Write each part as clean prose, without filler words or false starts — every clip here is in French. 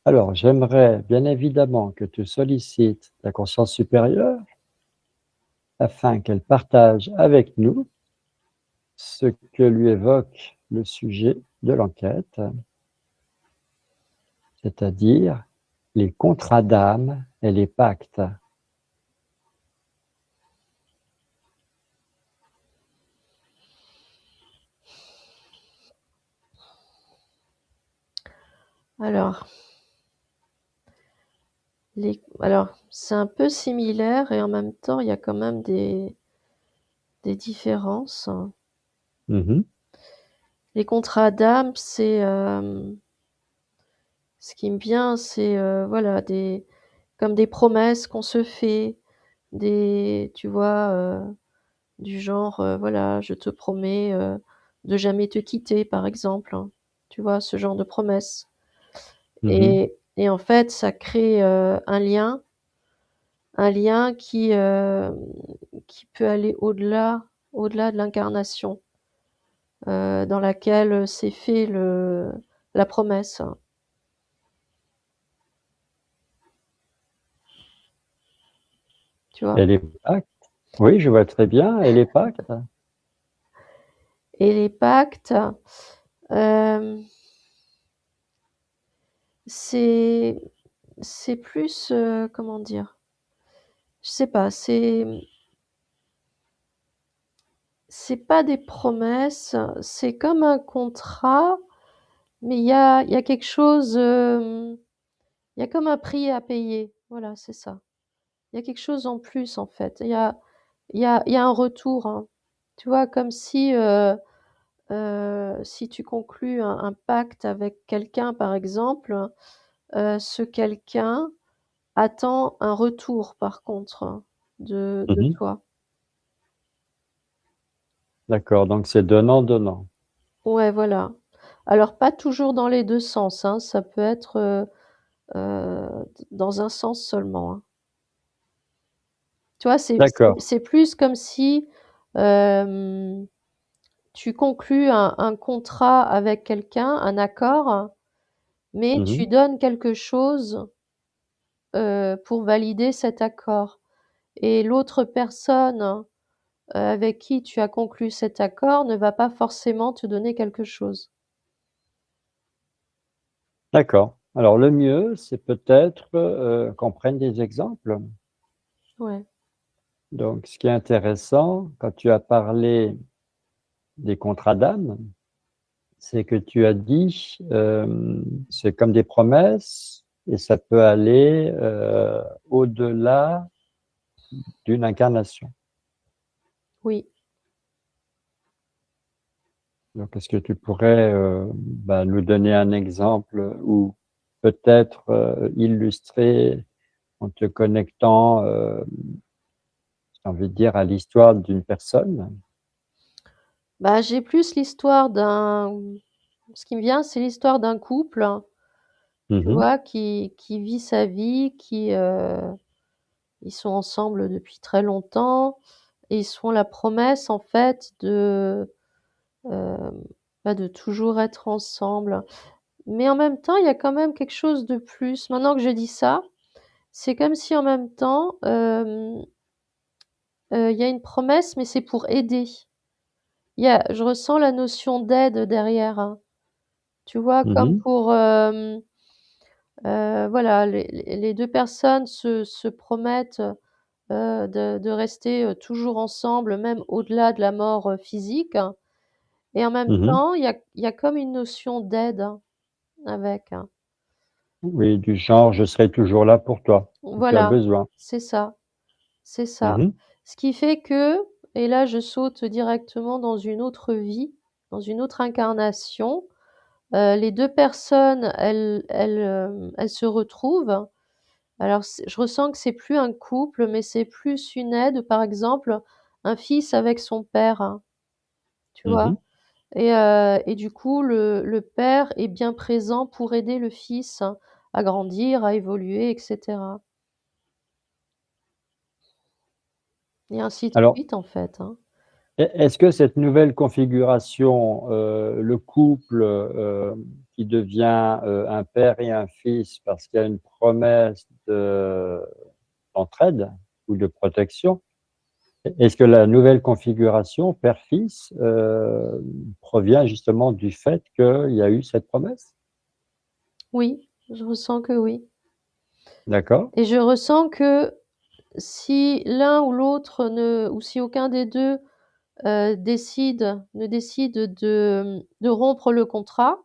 Alors, j'aimerais bien évidemment que tu sollicites la conscience supérieure afin qu'elle partage avec nous ce que lui évoque le sujet de l'enquête, c'est-à-dire les contrats d'âme et les pactes. Alors, c'est un peu similaire et en même temps, il y a quand même des différences. Mmh. Les contrats d'âme, ce qui me vient, c'est, voilà, comme des promesses qu'on se fait, tu vois, du genre, voilà: «Je te promets, de jamais te quitter», par exemple, hein. Tu vois? Ce genre de promesses Mmh. et en fait, ça crée, un lien qui peut aller au-delà de l'incarnation, dans laquelle s'est fait la promesse, tu vois? Et les pactes? Oui, je vois très bien. Et les pactes? Et les pactes, hem, c'est c'est plus, comment dire? Je sais pas, c'est pas des promesses, c'est comme un contrat, mais il y a quelque chose, il y a comme un prix à payer. Voilà, c'est ça. Il y a quelque chose en plus, en fait. Il y a un retour, hein. Tu vois? Comme si tu conclus un pacte avec quelqu'un, par exemple, ce quelqu'un attend un retour, par contre, de Mmh. toi. D'accord, donc c'est donnant-donnant. Ouais, voilà. Alors pas toujours dans les 2 sens, hein, ça peut être, dans un sens seulement, hein. Tu vois? C'est c'est D'accord. c'est plus comme si, hem, tu conclus un contrat avec quelqu'un, un accord, mais Mmh. tu donnes quelque chose, pour valider cet accord et l'autre personne, avec qui tu as conclu cet accord ne va pas forcément te donner quelque chose. D'accord. Alors le mieux, c'est peut-être, qu'on prenne des exemples. Ouais. Donc ce qui est intéressant, quand tu as parlé des contrats d'âme, c'est que tu as dit, c'est comme des promesses et ça peut aller, au-delà d'une incarnation. Oui. Donc est-ce que tu pourrais, bah, nous donner un exemple ou peut-être, illustrer en te connectant, j'ai envie de dire à l'histoire d'une personne? Bah, j'ai plus l'histoire d'un ce qui me vient, c'est l'histoire d'un couple, tu Mmh. vois, qui vit sa vie, ils sont ensemble depuis très longtemps et ils se font la promesse, en fait, hem, de toujours être ensemble. Mais en même temps, il y a quand même quelque chose de plus. Maintenant que je dis ça, c'est comme si en même temps, il y a une promesse, mais c'est pour aider. Je ressens la notion d'aide derrière, hein. Tu vois? Comme Mmh. pour, voilà, les 2 personnes se promettent, de rester, toujours ensemble, même au-delà de la mort, physique, hein. Et en même Mmh. temps, il y a comme une notion d'aide, hein, avec, hein. Oui, du genre: «Je serai toujours là pour toi, si tu as Voilà, besoin». c'est ça, c'est ça. Mmh. Ce qui fait que et là, je saute directement dans une autre vie, dans une autre incarnation, les 2 personnes, elles se retrouvent. Alors je ressens que c'est plus un couple, mais c'est plus une aide, par exemple, un fils avec son père, hein, tu vois? Mmh. Et du coup, le père est bien présent pour aider le fils, hein, à grandir, à évoluer et cetera et ainsi de Alors suite, en fait, hein. Est-ce que cette nouvelle configuration, le couple qui devient un père et un fils parce qu'il y a une promesse d'entraide ou de protection, est-ce que la nouvelle configuration père-fils provient justement du fait qu'il y a eu cette promesse? Oui, je ressens que oui. D'accord. Et je ressens que si l'un ou l'autre ou si aucun des deux ne décide de rompre le contrat,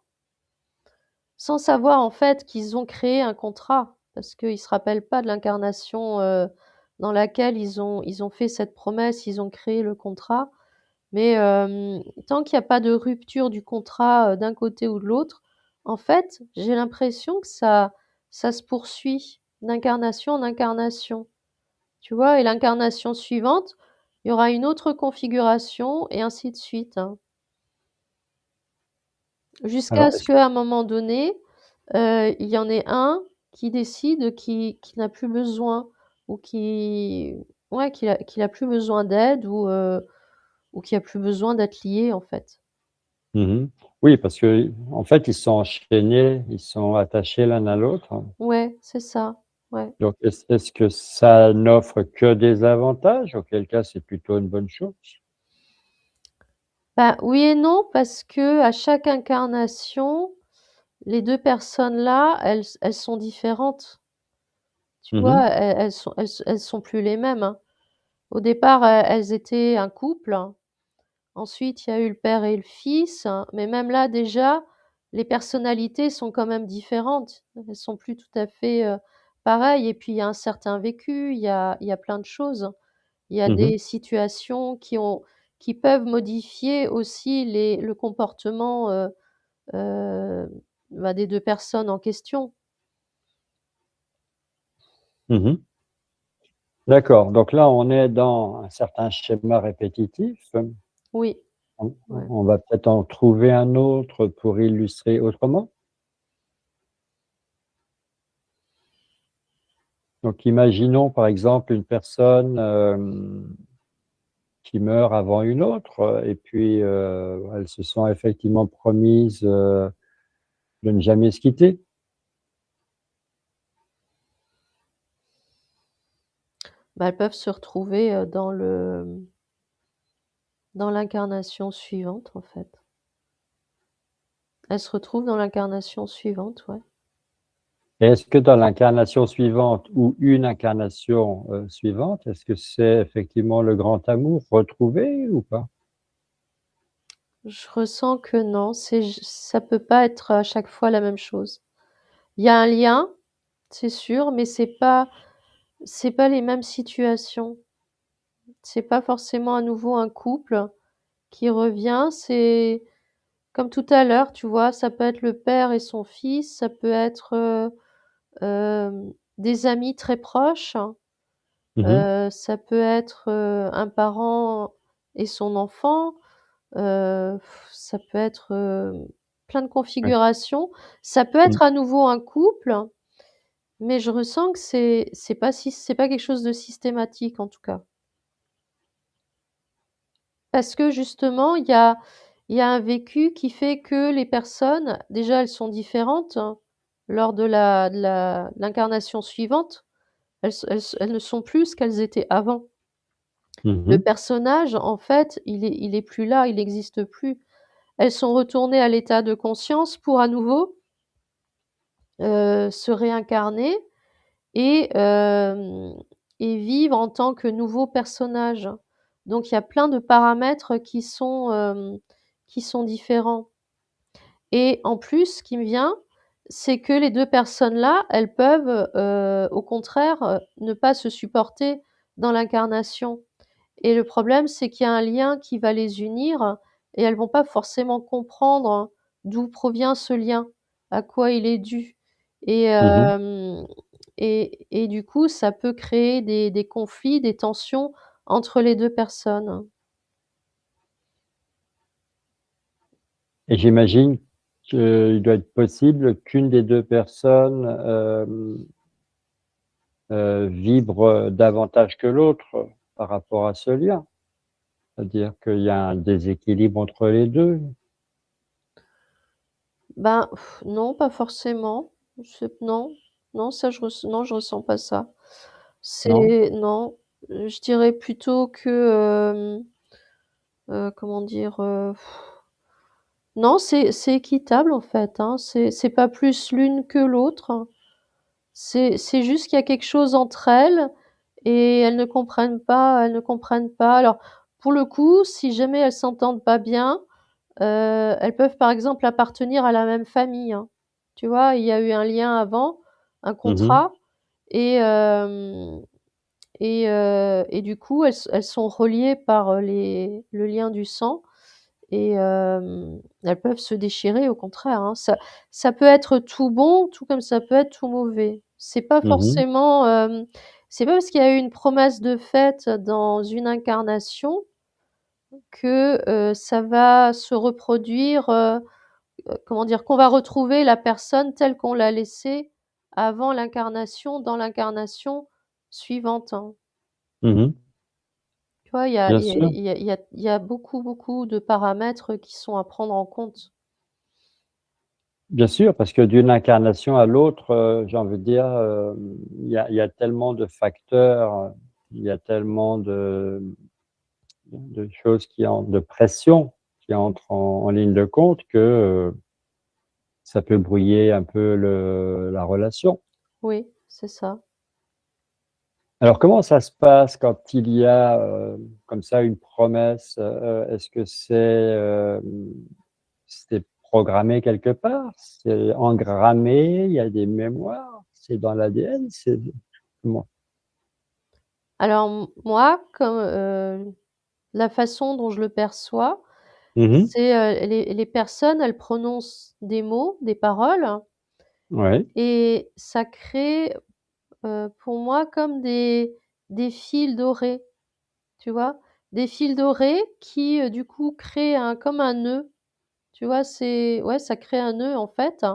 sans savoir en fait qu'ils ont créé un contrat, parce qu'ils se rappellent pas de l'incarnation, dans laquelle ils ont fait cette promesse, ils ont créé le contrat. Mais, tant qu'il y a pas de rupture du contrat, d'un côté ou de l'autre, en fait, j'ai l'impression que ça se poursuit d'incarnation en incarnation, tu vois? Et l'incarnation suivante, il y aura une autre configuration et ainsi de suite, hein. Jusqu'à Alors, ce qu'à un moment donné, il y en ait un qui décide qu'il n'a plus besoin ou qu'il a plus besoin d'aide ou qui a plus besoin d'être lié, en fait. mmh oui, parce que en fait, ils sont enchaînés, ils sont attachés l'un à l'autre. Ouais, c'est ça, ouais. Donc est-ce que ça n'offre que des avantages? Auquel cas, c'est plutôt une bonne chose? Bah, oui et non, parce qu'à chaque incarnation, les 2 personnes-là, elles sont différentes. Tu Mmh vois? mh. Elles sont plus les mêmes, hein. Au départ, elles étaient un couple. Ensuite, il y a eu le père et le fils, hein, mais même là, déjà, les personnalités sont quand même différentes. Elles sont plus tout à fait, pareilles et puis il y a un certain vécu, il y a plein de choses. Il y a Mmh des situations qui peuvent modifier aussi le comportement, heu, bah, des 2 personnes en question. Mmh. D'accord, donc là, on est dans un certain schéma répétitif. Oui, On ouais. on va peut-être en trouver un autre pour illustrer autrement. Donc imaginons par exemple une personne, qui meurt avant une autre, et puis, elles se sont effectivement promises, de ne jamais se quitter. Bah, elles peuvent se retrouver, dans l'incarnation suivante, en fait. Elles se retrouvent dans l'incarnation suivante, ouais. Et est-ce que dans l'incarnation suivante ou une incarnation, suivante, est-ce que c'est effectivement le grand amour retrouvé ou pas? Je ressens que non, ça peut pas être à chaque fois la même chose. Il y a un lien, c'est sûr, mais c'est pas les mêmes situations. C'est pas forcément à nouveau un couple qui revient, c'est comme tout à l'heure, tu vois? Ça peut être le père et son fils, ça peut être, des amis très proches, Mmh mh. ça peut être, un parent et son enfant, ça peut être, plein de Ouais. configurations. Ça peut Mmh. être à nouveau un couple, mais je ressens que c'est pas quelque chose de systématique en tout cas. Parce que justement, il y a un vécu qui fait que les personnes, déjà, elles sont différentes, hein, lors de l'incarnation suivante. Elles ne sont plus ce qu'elles étaient avant. Mmh Le mh. personnage, en fait, il est plus là, il n'existe plus. Elles sont retournées à l'état de conscience pour à nouveau, se réincarner et et vivre en tant que nouveau personnage. Donc il y a plein de paramètres qui sont différents et en plus, ce qui me vient, c'est que les 2 personnes-là, elles peuvent, au contraire, ne pas se supporter dans l'incarnation et le problème, c'est qu'il y a un lien qui va les unir et elles vont pas forcément comprendre d'où provient ce lien, à quoi il est dû et Mmh mh. et du coup, ça peut créer des conflits, des tensions entre les 2 personnes. Et j'imagine qu'il doit être possible qu'une des 2 personnes, vibre davantage que l'autre par rapport à ce lien? C'est-à-dire qu'il y a un déséquilibre entre les deux? Ben, non, pas forcément. Non, non, ça non, je ressens pas ça. Non? C'est non, je dirais plutôt que, comment dire? Non, c'est équitable en fait, hein. C'est pas plus l'une que l'autre. C'est juste qu'il y a quelque chose entre elles et elles ne comprennent pas. Alors, pour le coup, si jamais elles s'entendent pas bien, elles peuvent par exemple appartenir à la même famille, hein. Tu vois? Il y a eu un lien avant, un Mmh. contrat et hem et du coup elles sont reliées par, le lien du sang et elles peuvent se déchirer au contraire, hein. Ça peut être tout bon, tout comme ça peut être tout mauvais. Mmh. C'est pas parce qu'il y a eu une promesse de fête dans une incarnation que, ça va se reproduire, comment dire? Qu'on va retrouver la personne telle qu'on l'a laissée avant l'incarnation, dans l'incarnation suivante, hein. Mmh. Tu vois? Il y a Bien il y a sûr. il y a il y a il y a beaucoup, beaucoup de paramètres qui sont à prendre en compte. Bien sûr, parce que d'une incarnation à l'autre, j'ai envie de dire, il y a tellement de facteurs, il y a tellement de choses qui entrent de pression qui entrent en ligne de compte que, ça peut brouiller un peu la relation. Oui, c'est ça. Alors comment ça se passe quand il y a, comme ça une promesse? Est-ce que c'est programmé quelque part? C'est engrammé? Il y a des mémoires? C'est dans l'ADN? C'est comment? Alors moi, comme, la façon dont je le perçois, Mmh mh. c'est, les personnes, elles prononcent des mots, des paroles Ouais. et ça crée, pour moi comme des fils dorés, tu vois? Des fils dorés qui, du coup créent comme un nœud, tu vois? Ouais, ça crée un nœud en fait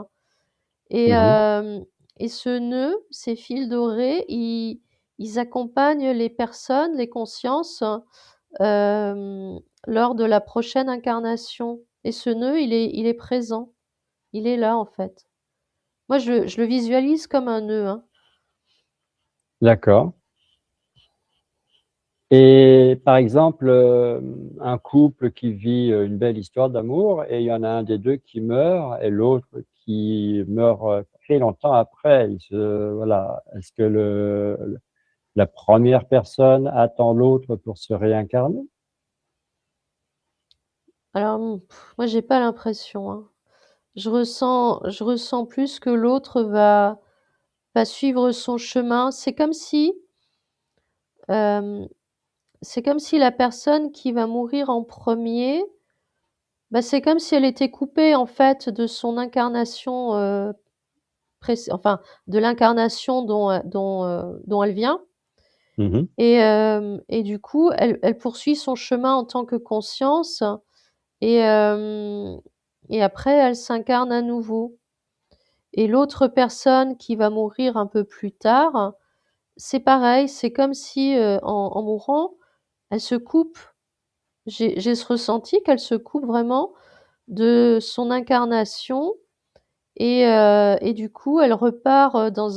et Mmh mh. hem et ce nœud, ces fils dorés, ils accompagnent les personnes, les consciences, hem, lors de la prochaine incarnation et ce nœud, il est présent. Il est là, en fait. Moi, je le visualise comme un nœud, hein. D'accord. Et par exemple, un couple qui vit, une belle histoire d'amour et il y en a un des 2 qui meurt et l'autre qui meurt, très longtemps après. Voilà, est-ce que la première personne attend l'autre pour se réincarner? Alors, moi, j'ai pas l'impression, hein. Je ressens plus que l'autre va suivre son chemin. Hem, c'est comme si la personne qui va mourir en premier, bah, c'est comme si elle était coupée, en fait, de son incarnation, enfin, de l'incarnation dont elle vient Mmh mh. et du coup, elle poursuit son chemin en tant que conscience et hem et après elle s'incarne à nouveau et l'autre personne qui va mourir un peu plus tard, c'est pareil, c'est comme si, en mourant, elle se coupe. J'ai ce ressenti qu'elle se coupe vraiment de son incarnation et du coup, elle repart, dans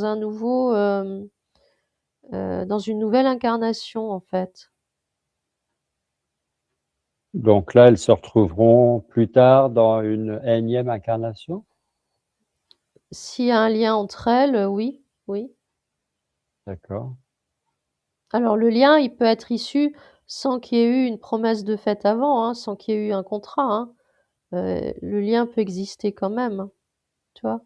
une nouvelle incarnation, en fait. Donc là, elles se retrouveront plus tard dans une énième incarnation? S'il y a un lien entre elles, oui, oui. D'accord. Alors le lien, il peut être issu sans qu'il y ait eu une promesse de fait avant, hein, sans qu'il y ait eu un contrat, hein. Le lien peut exister quand même, hein, tu vois?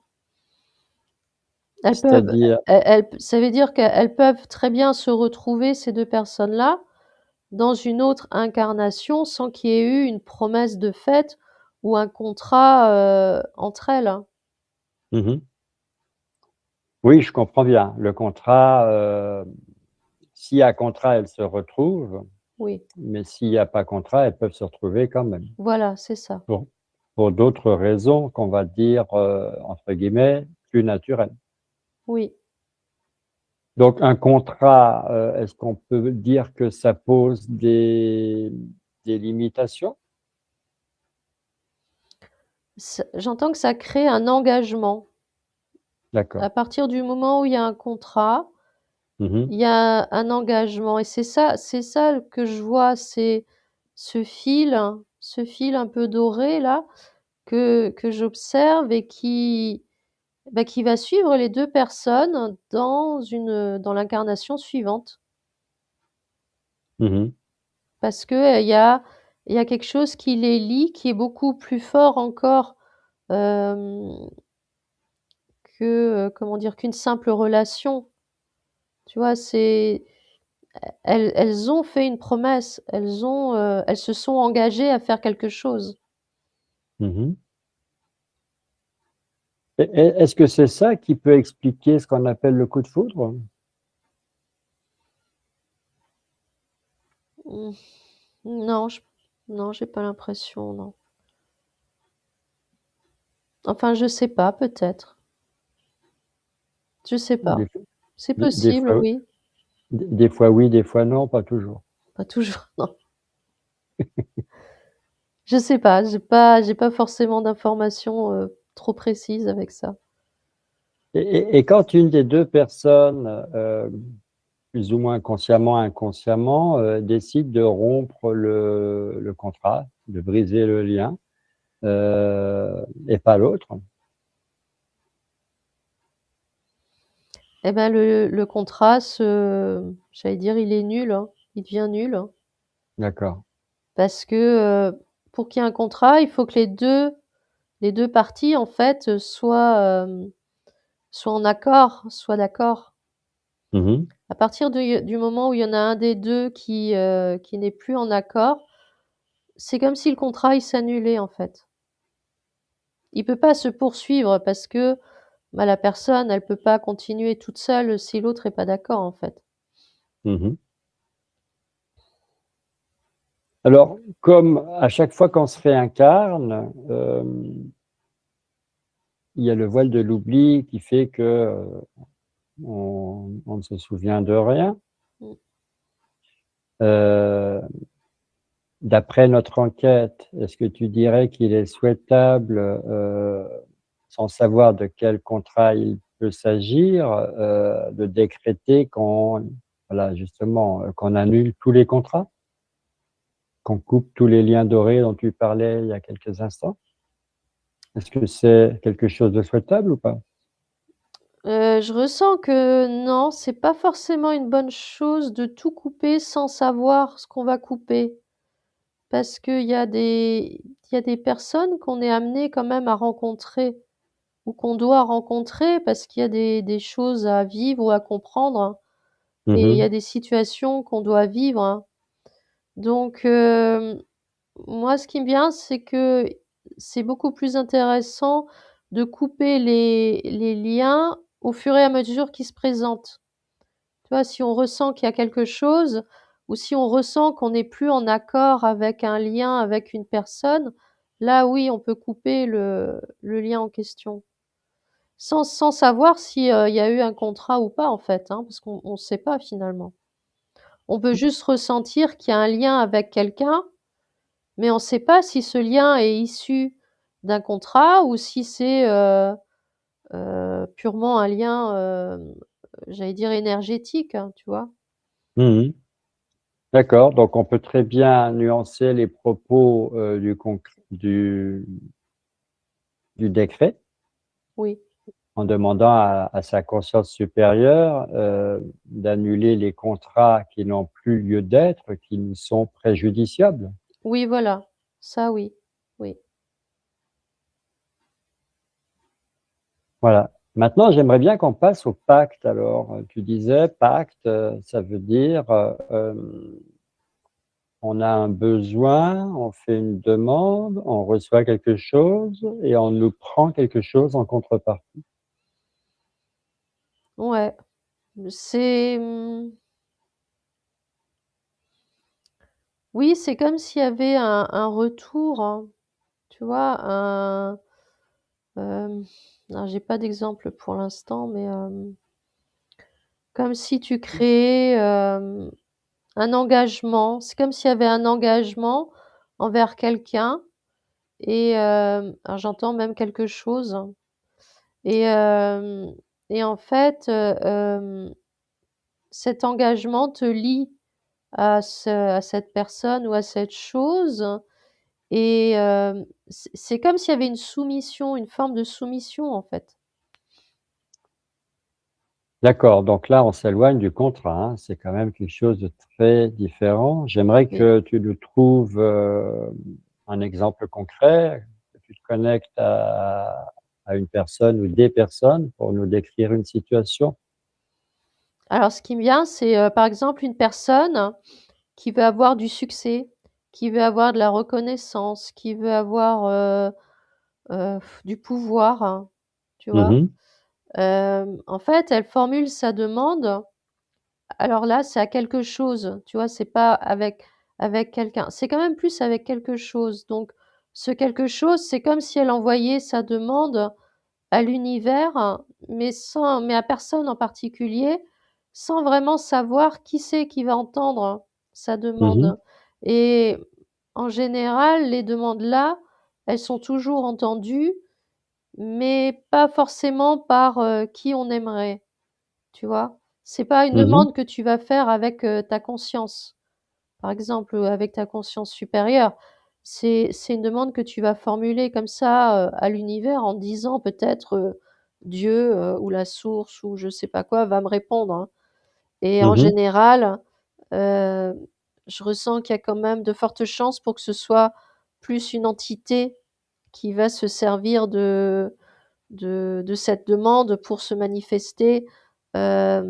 Elles peuvent C'est-à-dire elles ça veut dire qu'elles peuvent très bien se retrouver ces 2 personnes-là dans une autre incarnation sans qu'il y ait eu une promesse de fait ou un contrat, entre elles, hein. mmh mh. Oui, je comprends bien. Le contrat, s'il y a contrat, elles se retrouvent, Oui, mais s'il y a pas contrat, elles peuvent se retrouver quand même. voilà, c'est ça. Pour pour d'autres raisons qu'on va dire, entre guillemets, «plus naturelles». Oui. Donc un contrat, est-ce qu'on peut dire que ça pose des limitations? J'entends que ça crée un engagement. D'accord. À partir du moment où il y a un contrat, Mmh. il y a un engagement et c'est ça que je vois, c'est ce fil un peu doré là que j'observe et qui va suivre les 2 personnes dans l'incarnation suivante. Mmh. Parce que, il y a quelque chose qui les lie, qui est beaucoup plus fort encore, hem, comment dire? Qu'une simple relation. Tu vois? Elles ont fait une promesse, elles se sont engagées à faire quelque chose. Mmh. Est-ce que c'est ça qui peut expliquer ce qu'on appelle le coup de foudre? Mmh, non, non, j'ai pas l'impression, non. Enfin, je sais pas, peut-être. Je sais pas. Des fois C'est des possible, fois oui. des fois oui, des fois non, pas toujours. Pas toujours, non. Je sais pas, j'ai pas forcément d'informations, trop précises avec ça. Et quand une des 2 personnes, plus ou moins consciemment, inconsciemment, décide de rompre le contrat, de briser le lien, et pas l'autre? Eh ben, le contrat j'allais dire, il est nul, hein. Il devient nul, hein. D'accord. Parce que, pour qu'il y ait un contrat, il faut que les 2 parties, en fait, soient en accord, soient d'accord. Mmh. À partir du moment où il y en a un des 2 qui n'est plus en accord, c'est comme si le contrat, il s'annulait, en fait. Il peut pas se poursuivre parce que, bah, la personne, elle peut pas continuer toute seule si l'autre est pas d'accord, en fait. Mmh. Alors, comme à chaque fois qu'on se réincarne, il y a le voile de l'oubli qui fait que, on ne se souvient de rien. Mmh. Heu, D'après notre enquête, est-ce que tu dirais qu'il est souhaitable, sans savoir de quel contrat il peut s'agir, de décréter qu'on voilà justement, qu'on annule tous les contrats? Qu'on coupe tous les liens dorés dont tu parlais il y a quelques instants? Est-ce que c'est quelque chose de souhaitable ou pas? Je ressens que non, c'est pas forcément une bonne chose de tout couper sans savoir ce qu'on va couper. Parce qu'il y a des personnes qu'on est amené quand même à rencontrer ou qu'on doit rencontrer parce qu'il y a des choses à vivre ou à comprendre, hein, Mmh et il y mh. a des situations qu'on doit vivre, hein. Donc moi ce qui me vient, c'est que c'est beaucoup plus intéressant de couper les liens au fur et à mesure qu'ils se présentent. Tu vois? Si on ressent qu'il y a quelque chose ou si on ressent qu'on n'est plus en accord avec un lien avec une personne, là oui, on peut couper le lien en question. Sans savoir si, il y a eu un contrat ou pas en fait, hein, parce qu'on sait pas finalement. On peut juste ressentir qu'il y a un lien avec quelqu'un, mais on sait pas si ce lien est issu d'un contrat ou si c'est, purement un lien, j'allais dire énergétique, hein, tu vois? Mmh. D'accord, donc on peut très bien nuancer les propos, du décret Oui. en demandant à sa conscience supérieure, d'annuler les contrats qui n'ont plus lieu d'être, qui nous sont préjudiciables. Oui, voilà. Ça oui. Oui. Voilà. Maintenant, j'aimerais bien qu'on passe au pacte alors. Tu disais pacte, ça veut dire, on a un besoin, on fait une demande, on reçoit quelque chose et on nous prend quelque chose en contrepartie. Ouais. C'est, oui, c'est comme s'il y avait un retour, hein, tu vois? Hem, alors j'ai pas d'exemple pour l'instant, mais, comme si tu créais, un engagement. C'est comme s'il y avait un engagement envers quelqu'un et alors j'entends même quelque chose et hem et en fait, cet engagement te lie à cette personne ou à cette chose et c'est comme s'il y avait une soumission, une forme de soumission, en fait. D'accord, donc là, on s'éloigne du contrat, hein. C'est quand même quelque chose de très différent. J'aimerais Oui. que tu nous trouves, un exemple concret, que tu te connectes à une personne ou des personnes pour nous décrire une situation. Alors ce qui me vient, c'est, par exemple, une personne qui veut avoir du succès, qui veut avoir de la reconnaissance, qui veut avoir, du pouvoir, hein, tu vois? Mmh. En fait, elle formule sa demande. Alors là, c'est à quelque chose, tu vois? C'est pas avec quelqu'un. C'est quand même plus avec quelque chose. Donc ce quelque chose, c'est comme si elle envoyait sa demande à l'univers, mais à personne en particulier, sans vraiment savoir qui c'est qui va entendre sa Mmh. demande. Et en général, les demandes là, elles sont toujours entendues, mais pas forcément par, qui on aimerait. Tu vois? C'est pas une Mmh. demande que tu vas faire avec, ta conscience, par exemple, ou avec ta conscience supérieure. C'est une demande que tu vas formuler comme ça, à l'univers en disant peut-être, Dieu, ou la source ou je sais pas quoi va me répondre, hein. Et en Mmh. général, heu, je ressens qu'il y a quand même de fortes chances pour que ce soit plus une entité qui va se servir de cette demande pour se manifester, à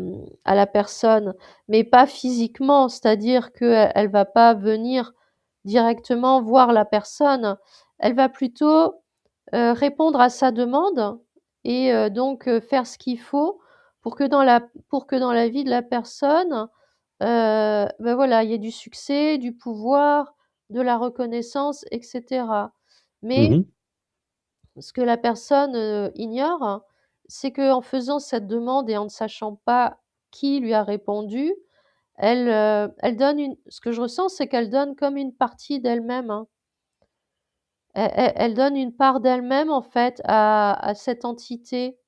la personne, mais pas physiquement. C'est-à-dire qu'elle va pas venir directement voir la personne. Elle va plutôt, répondre à sa demande et donc faire ce qu'il faut pour que dans la vie de la personne, bah, voilà, il y ait du succès, du pouvoir, de la reconnaissance et cetera. Mais Mmh. ce que la personne, ignore, c'est qu'en faisant cette demande et en ne sachant pas qui lui a répondu, elle donne une ce que je ressens, c'est qu'elle donne comme une partie d'elle-même, hein. Elle donne une part d'elle-même, en fait, à cette entité,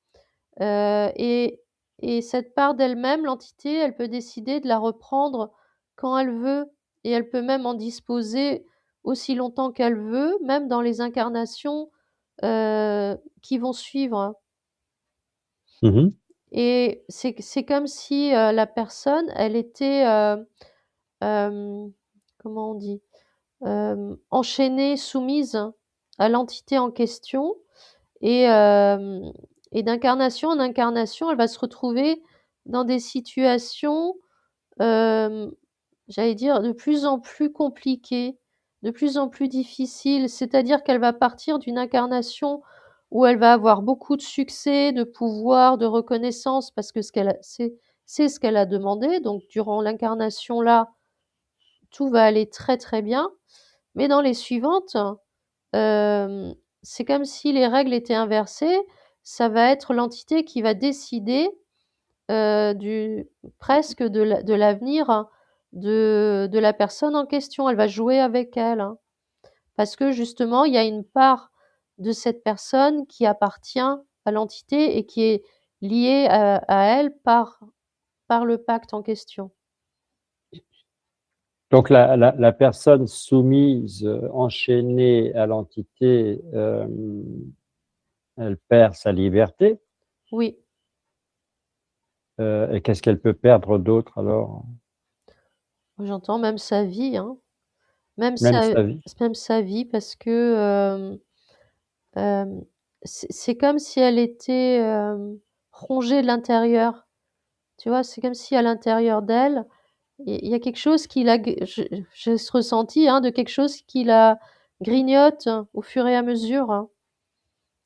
et cette part d'elle-même, l'entité, elle peut décider de la reprendre quand elle veut et elle peut même en disposer aussi longtemps qu'elle veut, même dans les incarnations, qui vont suivre. Mmh. Et c'est comme si, la personne, elle était, comment on dit? Enchaînée, soumise à l'entité en question et d'incarnation en incarnation, elle va se retrouver dans des situations, hem, j'allais dire de plus en plus compliquées, de plus en plus difficiles. C'est-à-dire qu'elle va partir d'une incarnation où elle va avoir beaucoup de succès, de pouvoir, de reconnaissance parce que c'est ce qu'elle a demandé. Donc durant l'incarnation là, tout va aller très, très bien. Mais dans les suivantes, hem, c'est comme si les règles étaient inversées. Ça va être l'entité qui va décider, du presque de l'avenir de la personne en question. Elle va jouer avec elle, hein, parce que justement, il y a une part de cette personne qui appartient à l'entité et qui est liée à elle par le pacte en question. Donc la personne soumise, enchaînée à l'entité, elle perd sa liberté, Oui, et qu'est-ce qu'elle peut perdre d'autre alors? j'entends même sa vie, hein, même Même sa sa vie? même sa vie parce que, hem, c'est comme si elle était, rongée de l'intérieur. Tu vois? C'est comme si à l'intérieur d'elle, il y a quelque chose qui la g j'ai ce ressenti, hein, de quelque chose qui la grignote au fur et à mesure, hein,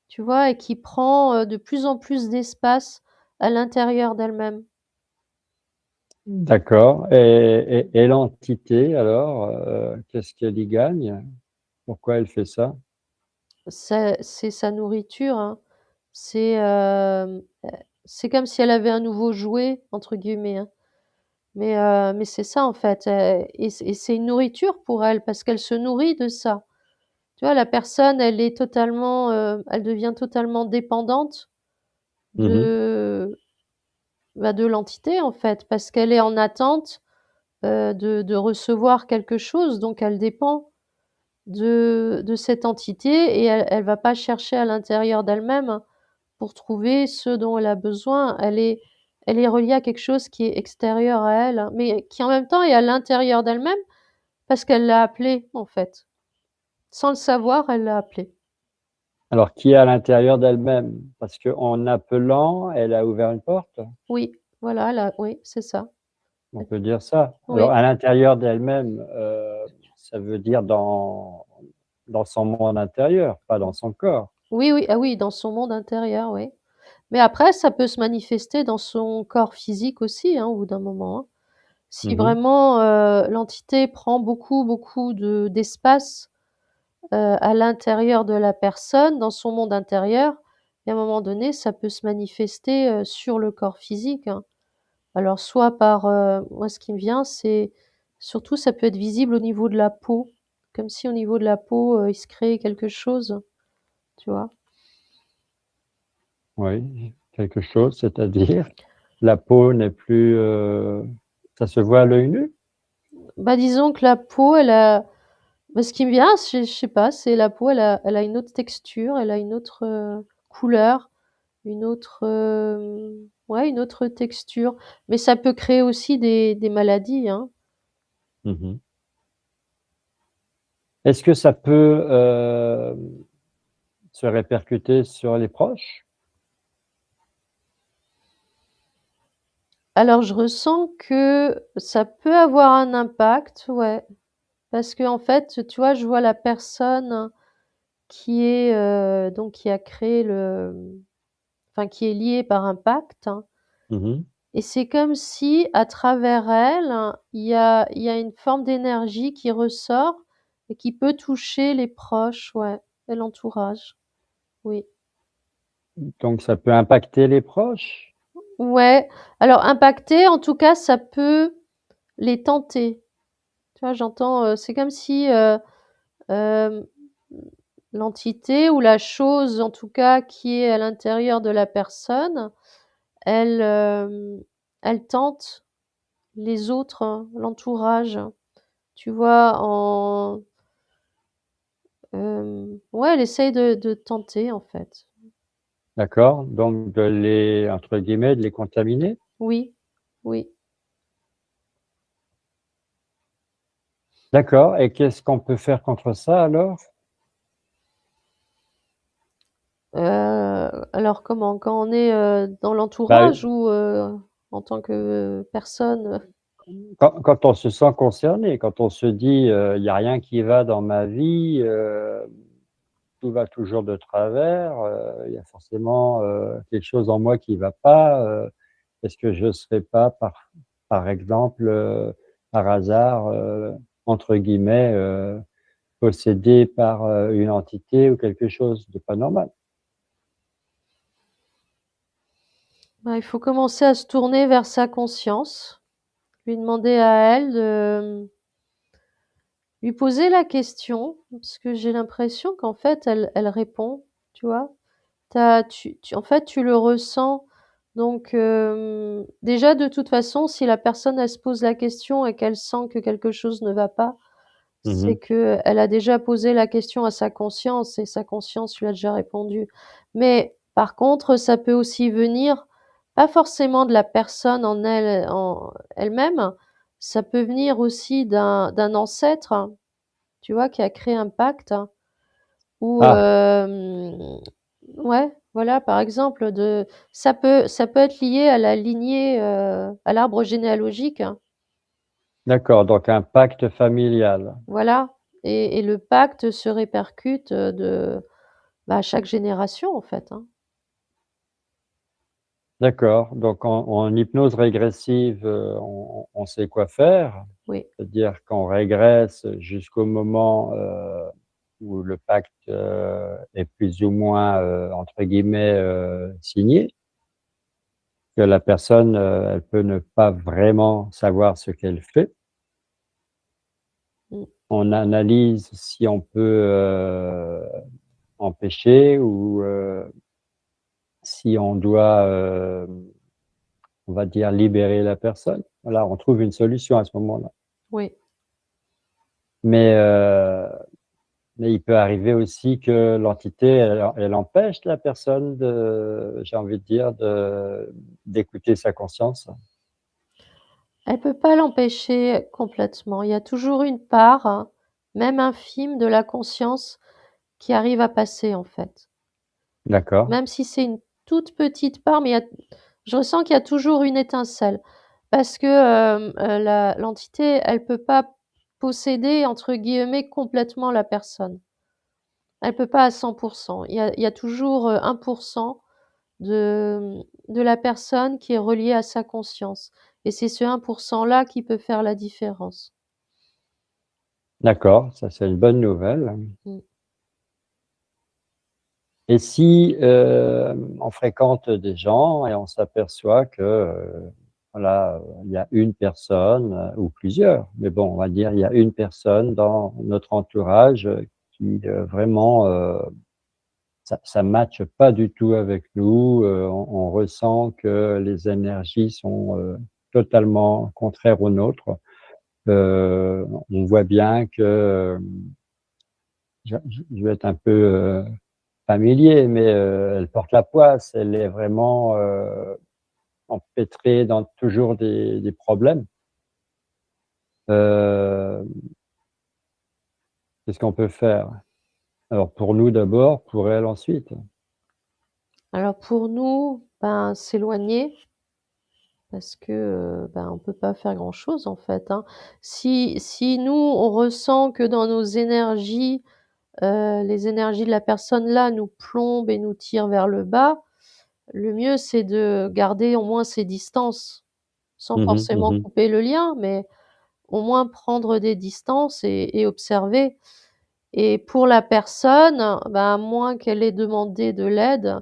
tu vois? Et qui prend, de plus en plus d'espace à l'intérieur d'elle-même. D'accord, et l'entité alors, qu'est-ce qu'elle y gagne? Pourquoi elle fait ça? C'est sa nourriture, hein. C'est, c'est comme si elle avait un «nouveau jouet» entre guillemets, hein. Mais c'est ça, en fait, et c'est une nourriture pour elle parce qu'elle se nourrit de ça. Tu vois, la personne, elle devient totalement dépendante Mmh. de, bah, de l'entité, en fait, parce qu'elle est en attente, de recevoir quelque chose, donc elle dépend de cette entité et elle va pas chercher à l'intérieur d'elle-même pour trouver ce dont elle a besoin. Elle est reliée à quelque chose qui est extérieur à elle, hein, mais qui en même temps est à l'intérieur d'elle-même parce qu'elle l'a appelé, en fait. Sans le savoir, elle l'a appelé. Alors qui est à l'intérieur d'elle-même? Parce qu'en appelant, elle a ouvert une porte? Oui, voilà, là, oui, c'est ça. On peut dire ça? Alors Oui. à l'intérieur d'elle-même, ça veut dire dans son monde intérieur, pas dans son corps? Oui, oui, ah oui, dans son monde intérieur, oui. Mais après, ça peut se manifester dans son corps physique aussi, hein, au bout d'un moment, hein. Si Mmh mh. vraiment, l'entité prend beaucoup, beaucoup d'espace, à l'intérieur de la personne, dans son monde intérieur, et à un moment donné, ça peut se manifester, sur le corps physique, hein. Alors soit par, moi ce qui me vient, c'est surtout ça peut être visible au niveau de la peau, comme si au niveau de la peau, il se créait quelque chose, tu vois? Oui, quelque chose, c'est-à-dire? La peau n'est plus, ça se voit à l'œil nu? Bah, disons que la peau, bah, ce qui me vient, je sais pas, c'est la peau, elle a une autre texture, elle a une autre, couleur, une autre, ouais, une autre texture. Mais ça peut créer aussi des maladies, hein. Mmh mh. Est-ce que ça peut, se répercuter sur les proches? Alors je ressens que ça peut avoir un impact, ouais, parce qu'en fait, tu vois, je vois la personne qui est, donc qui a créé enfin qui est liée par un pacte, hein, Mmh mh. et c'est comme si à travers elle, il y a une forme d'énergie qui ressort et qui peut toucher les proches, ouais, et l'entourage, oui. Donc ça peut impacter les proches? Ouais, alors impacter, en tout cas, ça peut les tenter. Tu vois, j'entends, c'est comme si, hem, l'entité ou la chose, en tout cas, qui est à l'intérieur de la personne, elle, elle tente les autres, hein, l'entourage. Tu vois? Ouais, elle essaye de tenter, en fait. D'accord, donc de les entre guillemets, «de les contaminer»? Oui, oui. D'accord, et qu'est-ce qu'on peut faire contre ça alors? Alors comment? Quand on est, dans Bah, l'entourage ou, en tant que personne? quand on se sent concerné, quand on se dit, «Il y a rien qui va dans ma vie, tout va toujours de travers, il y a forcément, quelque chose en moi qui va pas, est-ce que je serais pas par exemple, par hasard, entre guillemets, possédé par, une entité ou quelque chose de pas normal?» Bah, il faut commencer à se tourner vers sa conscience, lui demander à elle de lui poser la question, parce que j'ai l'impression qu'en fait elle répond, tu vois? Tu en fait, tu le ressens, donc déjà de toute façon, si la personne elle se pose la question et qu'elle sent que quelque chose ne va pas, Mmh c'est mh. qu'elle a déjà posé la question à sa conscience et sa conscience lui a déjà répondu. Mais par contre, ça peut aussi venir, pas forcément de la personne en elle-même, ça peut venir aussi d'un ancêtre, tu vois, qui a créé un pacte ou Ah! ouais, voilà, par exemple de ça peut être lié à la lignée, à l'arbre généalogique, hein. D'accord, donc un pacte familial. Voilà, et le pacte se répercute, bah, à chaque génération, en fait, hein. D'accord, donc en hypnose régressive, on sait quoi faire, Oui, c'est-à-dire qu'on régresse jusqu'au moment, où le pacte, est plus ou moins, entre guillemets, «signé». que la personne, elle peut ne pas vraiment savoir ce qu'elle fait. Mmh. On analyse si on peut, empêcher ou, si on doit, on va dire libérer la personne. Voilà, on trouve une solution à ce moment-là. Oui. Mais, mais il peut arriver aussi que l'entité, elle empêche la personne de, j'ai envie de dire, d'écouter sa conscience. Elle peut pas l'empêcher complètement. Il y a toujours une part, hein, même infime, de la conscience qui arrive à passer, en fait. D'accord, Même si c'est une toute petite part, mais je ressens qu'il y a toujours une étincelle. Parce que, la l'entité, elle peut pas «posséder» entre guillemets complètement la personne. Elle peut pas à 100. Il y a toujours, 1 de la personne qui est reliée à sa conscience et c'est ce 1 là qui peut faire la différence. d'accord, ça c'est une bonne nouvelle. Mmh. Et si, on fréquente des gens et on s'aperçoit que, voilà, il y a une personne, ou plusieurs, mais bon, on va dire, il y a une personne dans notre entourage, qui, vraiment, ça matche pas du tout avec nous, on ressent que les énergies sont, totalement contraires aux nôtres. On voit bien que, je vais être un peu, familier, mais, elle porte la poisse, elle est vraiment, empêtrée dans toujours des problèmes. Heu, Qu'est-ce qu'on peut faire? Alors pour nous d'abord, pour elle ensuite. Alors pour nous, ben, s'éloigner parce que, ben, on peut pas faire grand-chose en fait, hein. Si nous, on ressent que dans nos énergies, les énergies de la personne là nous plombent et nous tirent vers le bas, le mieux c'est de garder au moins ses distances, sans Mmh mh. forcément Mmh. couper le lien, mais au moins prendre des distances et observer. Et pour la personne, ben, à moins qu'elle ait demandé de l'aide,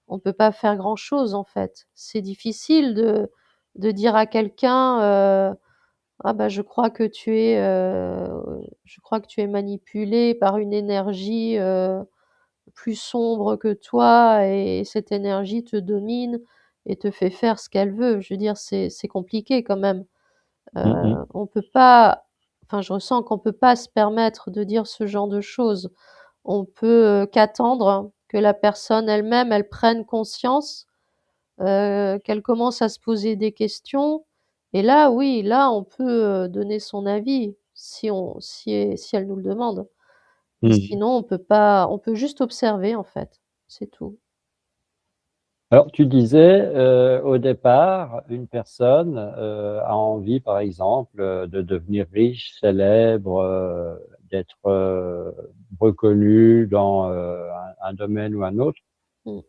on peut pas faire grand-chose, en fait. C'est difficile de dire à quelqu'un, «Ah bah, je crois que tu es manipulé par une énergie, plus sombre que toi et cette énergie te domine et te fait faire ce qu'elle veut». Je veux dire, c'est compliqué quand même. Mmh mh. On peut pas enfin, je ressens qu'on peut pas se permettre de dire ce genre de choses. On peut, qu'attendre que la personne elle-même, elle prenne conscience, qu'elle commence à se poser des questions et là, oui, là, on peut, donner son avis si elle nous le demande. Mais Mmh. sinon, on peut pas on peut juste observer, en fait, c'est tout. Alors tu disais, au départ, une personne, a envie par exemple, de devenir riche, célèbre, d'être, reconnue dans, un domaine ou un autre. Mmh.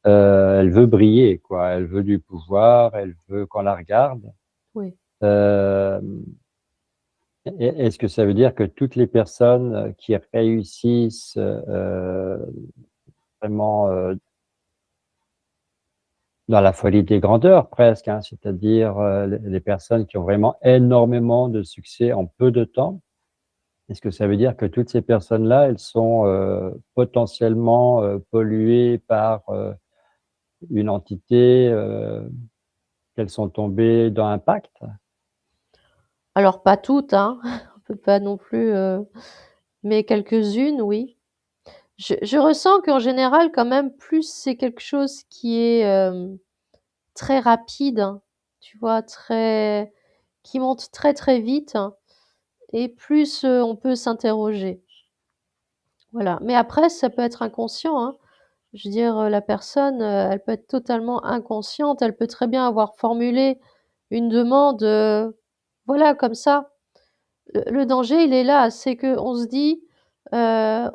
Elle veut briller quoi, elle veut du pouvoir, elle veut qu'on la regarde. Oui. Hem, est-ce que ça veut dire que toutes les personnes, qui réussissent, vraiment, dans la folie des grandeurs presque, hein, c'est-à-dire, les personnes qui ont vraiment énormément de succès en peu de temps, est-ce que ça veut dire que toutes ces personnes-là, elles sont, potentiellement, polluées par, une entité, qu'elles sont tombées dans un pacte? Alors pas toutes, hein, on peut pas non plus, mais quelques-unes, oui. Je ressens qu'en général, quand même, plus c'est quelque chose qui est, très rapide, hein, tu vois? Très qui monte très, très vite et plus, on peut s'interroger. Voilà, mais après ça peut être inconscient, hein. Je veux dire, la personne, elle peut être totalement inconsciente, elle peut très bien avoir formulé une demande, voilà, comme ça. Le danger, il est là, c'est qu'on se dit, on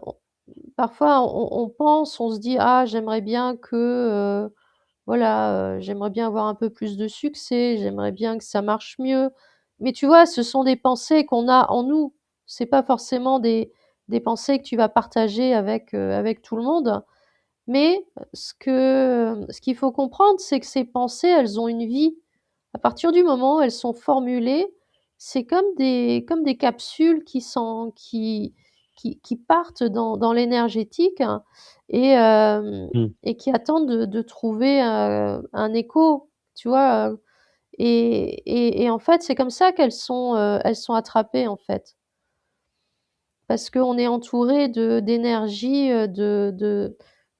parfois on pense, on se dit: «Ah, j'aimerais bien que, voilà, j'aimerais bien avoir un peu plus de succès, j'aimerais bien que ça marche mieux». Mais tu vois, ce sont des pensées qu'on a en nous. C'est pas forcément des pensées que tu vas partager avec tout le monde. Mais ce qu'il faut comprendre, c'est que ces pensées, elles ont une vie. À partir du moment où elles sont formulées, c'est comme des capsules qui partent dans l'énergétique, hein, Mmh. et qui attendent de trouver, un écho, tu vois? Et en fait, c'est comme ça elles sont attrapées, en fait. Parce qu'on est entouré d'énergie,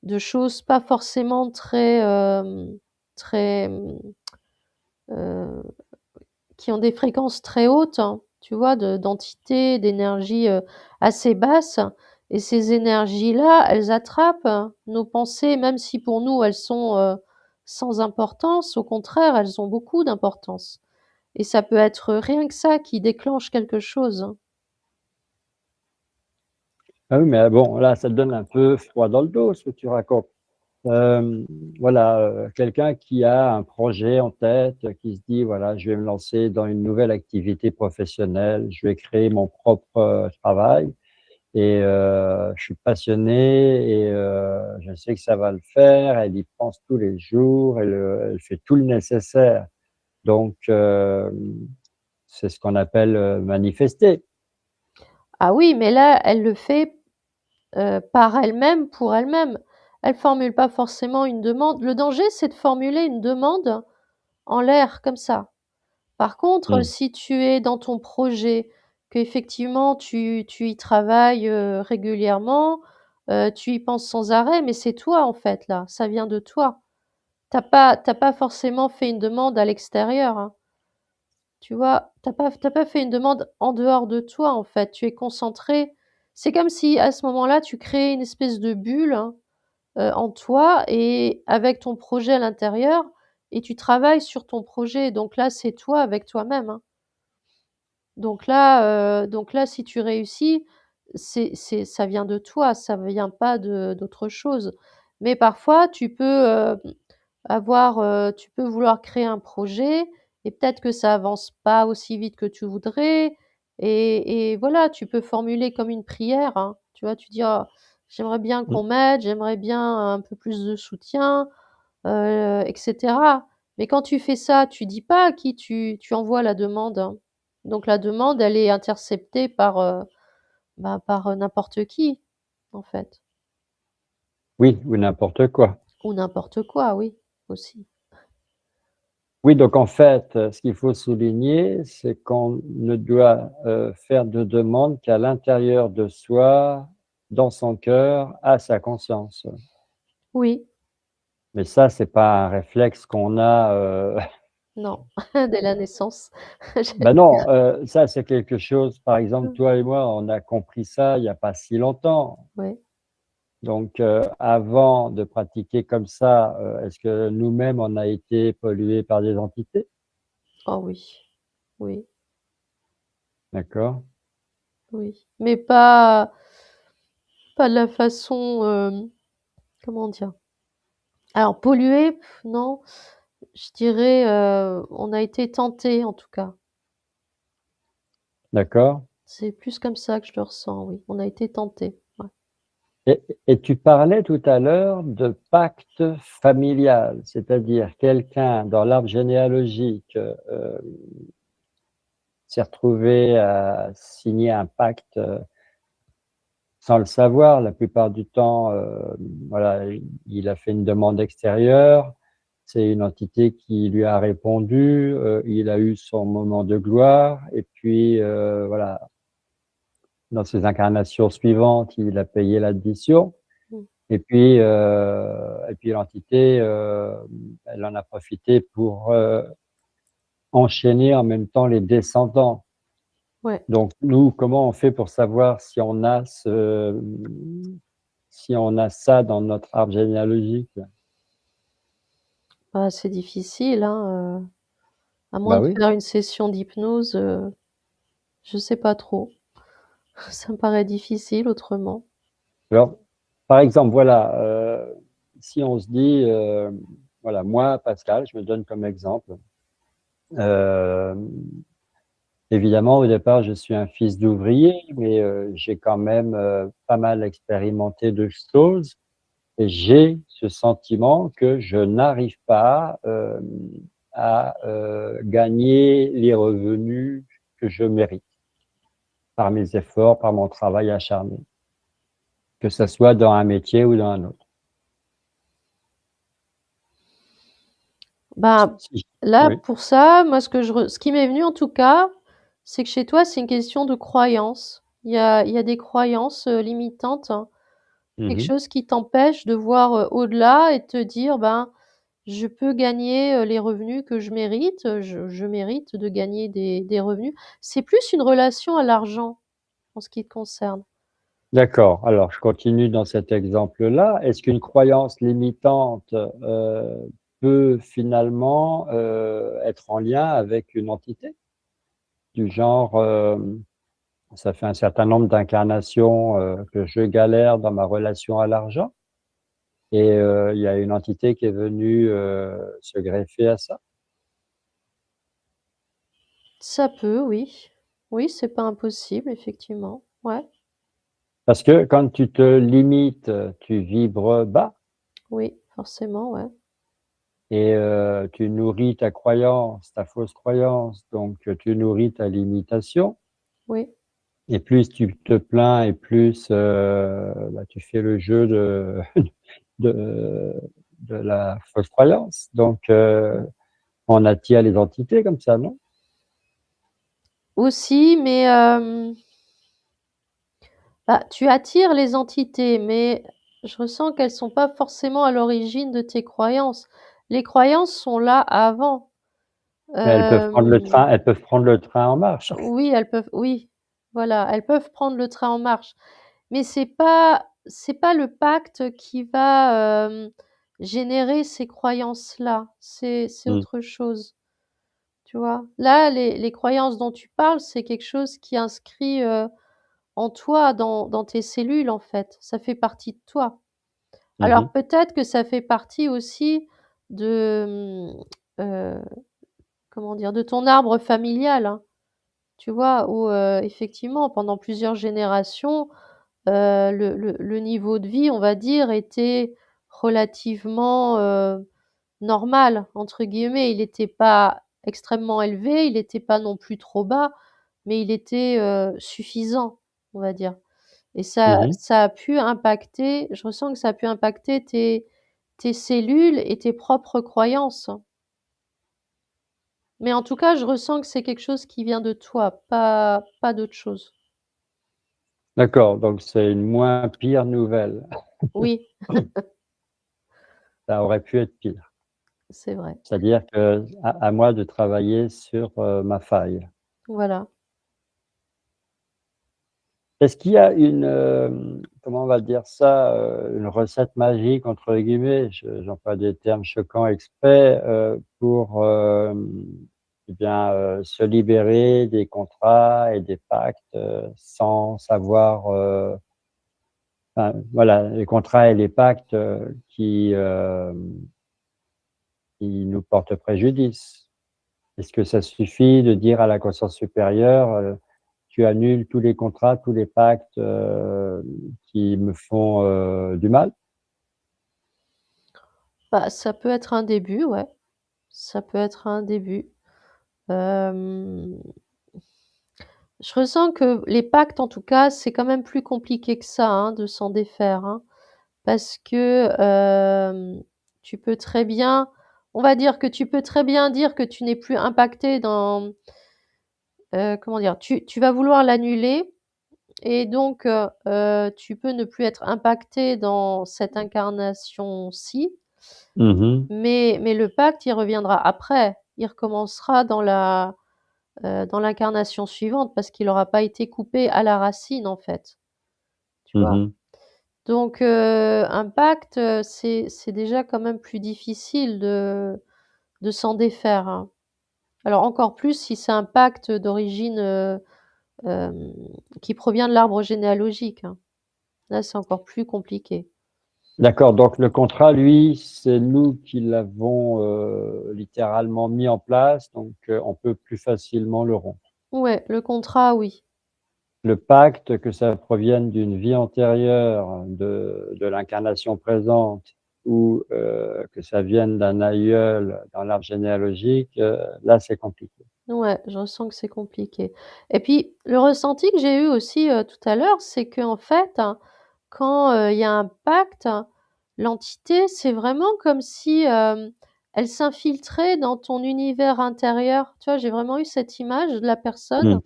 de choses pas forcément très, heu, qui ont des fréquences très hautes, hein, tu vois? D'entités, d'énergies, assez basses, et ces énergies-là, elles attrapent nos pensées, même si pour nous elles sont, sans importance. Au contraire, elles ont beaucoup d'importance, et ça peut être rien que ça qui déclenche quelque chose, hein. Ah oui, mais bon, là, ça te donne un peu froid dans le dos, ce que tu racontes. Hem, voilà, quelqu'un qui a un projet en tête, qui se dit: «Voilà, je vais me lancer dans une nouvelle activité professionnelle, je vais créer mon propre, travail et je suis passionné et je sais que ça va le faire». Elle y pense tous les jours, elle fait tout le nécessaire. Donc c'est ce qu'on appelle, manifester. Ah oui, mais là, elle le fait, par elle-même, pour elle-même. Elle formule pas forcément une demande. Le danger, c'est de formuler une demande en l'air comme ça. Par contre, Mmh. si tu es dans ton projet, qu'effectivement tu y travailles, régulièrement, tu y penses sans arrêt, mais c'est toi, en fait, là, ça vient de toi. Tu pas forcément fait une demande à l'extérieur, hein. Tu vois? Tu pas fait une demande en dehors de toi, en fait. Tu es concentré. C'est comme si, à ce moment-là, tu créais une espèce de bulle, hein, en toi, et avec ton projet à l'intérieur, et tu travailles sur ton projet. Donc là, c'est toi avec toi-même, hein. Donc là, si tu réussis, c'est ça vient de toi, ça vient pas de d'autre chose. Mais parfois, tu peux vouloir créer un projet, et peut-être que ça avance pas aussi vite que tu voudrais, et voilà, tu peux formuler comme une prière, hein. Tu vois? Tu dis: «Oh, j'aimerais bien Mmh. qu'on m'aide, j'aimerais bien un peu plus de soutien», et cetera. Mais quand tu fais ça, tu dis pas à qui tu envoies la demande, hein. Donc la demande, elle est interceptée par, n'importe qui, en fait, Oui, ou n'importe quoi. ou n'importe quoi, oui, aussi. Oui, donc en fait, ce qu'il faut souligner, c'est qu'on ne doit, faire de demande qu'à l'intérieur de soi, dans son cœur, à sa conscience. Oui, Mais ça, c'est pas un réflexe qu'on a, non, dès la naissance. bah, non, ça, c'est quelque chose par exemple, toi et moi, on a compris ça il y a pas si longtemps. Ouais. Donc avant de pratiquer comme ça, est-ce que nous-mêmes, on a été pollués par des entités? Oh oui, oui, D'accord. oui. Mais pas de la façon, comment dire? Alors polluer, non, je dirais, on a été tentés, en tout cas. D'accord. C'est plus comme ça que je le ressens, oui. On a été tentés, ouais. Et tu parlais tout à l'heure de pacte familial, c'est-à-dire quelqu'un dans l'arbre généalogique, s'est retrouvé à signer un pacte, sans le savoir. La plupart du temps, voilà, il a fait une demande extérieure, c'est une entité qui lui a répondu, il a eu son moment de gloire et puis, voilà, dans ses incarnations suivantes, il a payé l'addition. Mmh. Et puis l'entité, elle en a profité pour, enchaîner en même temps les descendants. Ouais. Donc nous, comment on fait pour savoir si on a ça dans notre arbre généalogique? Bah, c'est difficile, hein, à moins Bah de oui. faire une session d'hypnose, je sais pas trop. Ça me paraît difficile autrement. Alors, par exemple, voilà, si on se dit, voilà, moi, Pascal, je me donne comme exemple, hem évidemment, au départ, je suis un fils d'ouvrier, mais j'ai quand même, pas mal expérimenté de choses et j'ai ce sentiment que je n'arrive pas à gagner les revenus que je mérite par mes efforts, par mon travail acharné, que ce soit dans un métier ou dans un autre. Ben, Si là, oui. pour ça, moi, ce qui m'est venu en tout cas, c'est que chez toi, c'est une question de croyance. Il y a des croyances limitantes, hein. Mmh Quelque mh. chose qui t'empêche de voir au-delà et de te dire, ben, je peux gagner les revenus que je mérite, je mérite de gagner des revenus. C'est plus une relation à l'argent en ce qui te concerne. D'accord, alors je continue dans cet exemple-là. Est-ce qu'une croyance limitante, peut finalement, être en lien avec une entité? Du genre, ça fait un certain nombre d'incarnations, que je galère dans ma relation à l'argent et il y a une entité qui est venue, se greffer à ça? Ça peut, oui. Oui, c'est pas impossible, effectivement. Ouais, Parce que quand tu te limites, tu vibres bas oui, forcément, ouais. et tu nourris ta croyance, ta fausse croyance, donc tu nourris ta limitation Oui, et plus tu te plains et plus, bah, tu fais le jeu de de la fausse croyance. Donc on attire les entités comme ça, non? aussi, mais bah, tu attires les entités, mais je ressens qu'elles sont pas forcément à l'origine de tes croyances. Les croyances sont là avant. Mais Hem, elles peuvent prendre le train en marche. oui, oui, voilà, elles peuvent prendre le train en marche, mais c'est pas le pacte qui va, générer ces croyances-là, c'est Mmh. autre chose, tu vois? Là, les croyances dont tu parles, c'est quelque chose qui est inscrit, en toi, dans tes cellules, en fait. Ça fait partie de toi. Mmh mh. Alors peut-être que ça fait partie aussi de, comment dire? De ton arbre familial, hein, tu vois? Où, effectivement, pendant plusieurs générations, le niveau de vie, on va dire, était relativement, «normal» entre guillemets. Il était pas extrêmement élevé, il était pas non plus trop bas, mais il était, suffisant, on va dire. Et Mmh mh. ça a pu impacter je ressens que ça a pu impacter tes cellules et tes propres croyances. Mais en tout cas, je ressens que c'est quelque chose qui vient de toi, pas d'autre chose. D'accord, donc c'est une moins pire nouvelle. Oui, Ça aurait pu être pire. c'est vrai. C'est-à-dire que à moi de travailler sur, ma faille. Voilà. Est-ce qu'il y a une, comment on va dire ça? Une «recette magique» entre guillemets, j'emploie des termes choquants exprès, pour, eh bien, se libérer des contrats et des pactes, sans savoir, enfin, voilà, les contrats et les pactes, qui nous portent préjudice? Est-ce que ça suffit de dire à la conscience supérieure, «Tu annules tous les contrats, tous les pactes, qui me font, du mal»? Bah, ça peut être un début, ouais. Ça peut être un début. Hem, je ressens que les pactes, en tout cas, c'est quand même plus compliqué que ça, hein, de s'en défaire, hein. Parce que, tu peux très bien on va dire que tu peux très bien dire que tu n'es plus impacté dans, comment dire? Tu vas vouloir l'annuler et donc tu peux ne plus être impacté dans cette incarnation-ci, Mmh. mais le pacte, il reviendra après. Il recommencera dans l'incarnation suivante parce qu'il aura pas été coupé à la racine, en fait, tu Mmh vois? mh. Donc un pacte, c'est déjà quand même plus difficile de s'en défaire, hein. Alors encore plus si c'est un pacte d'origine, hem, qui provient de l'arbre généalogique, hein. Là, c'est encore plus compliqué. D'accord, donc le contrat, lui, c'est nous qui l'avons, littéralement mis en place, donc on peut plus facilement le rompre. Ouais, le contrat, oui. le pacte, que ça provienne d'une vie antérieure, de l'incarnation présente, ou que ça vienne d'un aïeul dans l'arbre généalogique, là, c'est compliqué. Ouais, je ressens que c'est compliqué. Et puis, le ressenti que j'ai eu aussi tout à l'heure, c'est qu'en fait, hein, quand il y a un pacte, l'entité, c'est vraiment comme si elle s'infiltrait dans ton univers intérieur. Tu vois, j'ai vraiment eu cette image de la personne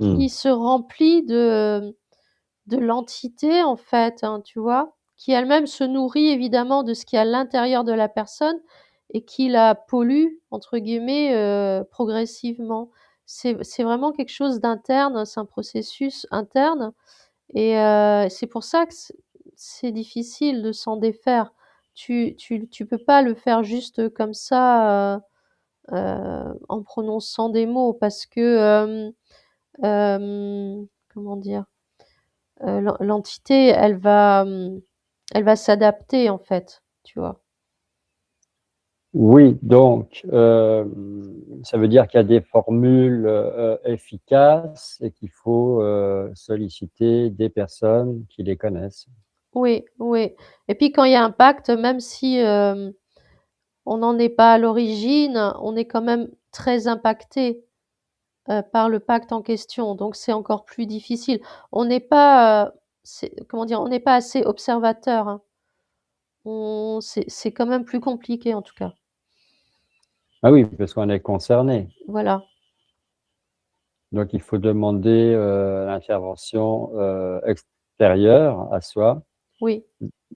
Mm, qui mm. se remplit de l'entité, en fait, hein, tu vois, qui elle-même se nourrit évidemment de ce qu'il y a à l'intérieur de la personne et qui la «pollue» entre guillemets, progressivement. C'est vraiment quelque chose d'interne, c'est un processus interne et c'est pour ça que c'est difficile de s'en défaire. Tu peux pas le faire juste comme ça, en prononçant des mots parce que, comment dire? L'entité, elle va s'adapter en fait, tu vois? Oui, donc, ça veut dire qu'il y a des formules efficaces et qu'il faut solliciter des personnes qui les connaissent. Oui, oui et puis quand il y a un pacte, même si, on n'en est pas à l'origine, on est quand même très impacté, par le pacte en question, donc c'est encore plus difficile. On n'est pas, c'est comment dire? On n'est pas assez observateur, hein. On c'est quand même plus compliqué en tout cas. Ah oui, parce qu'on est concerné. Voilà, Donc, il faut demander l'intervention extérieure à soi oui,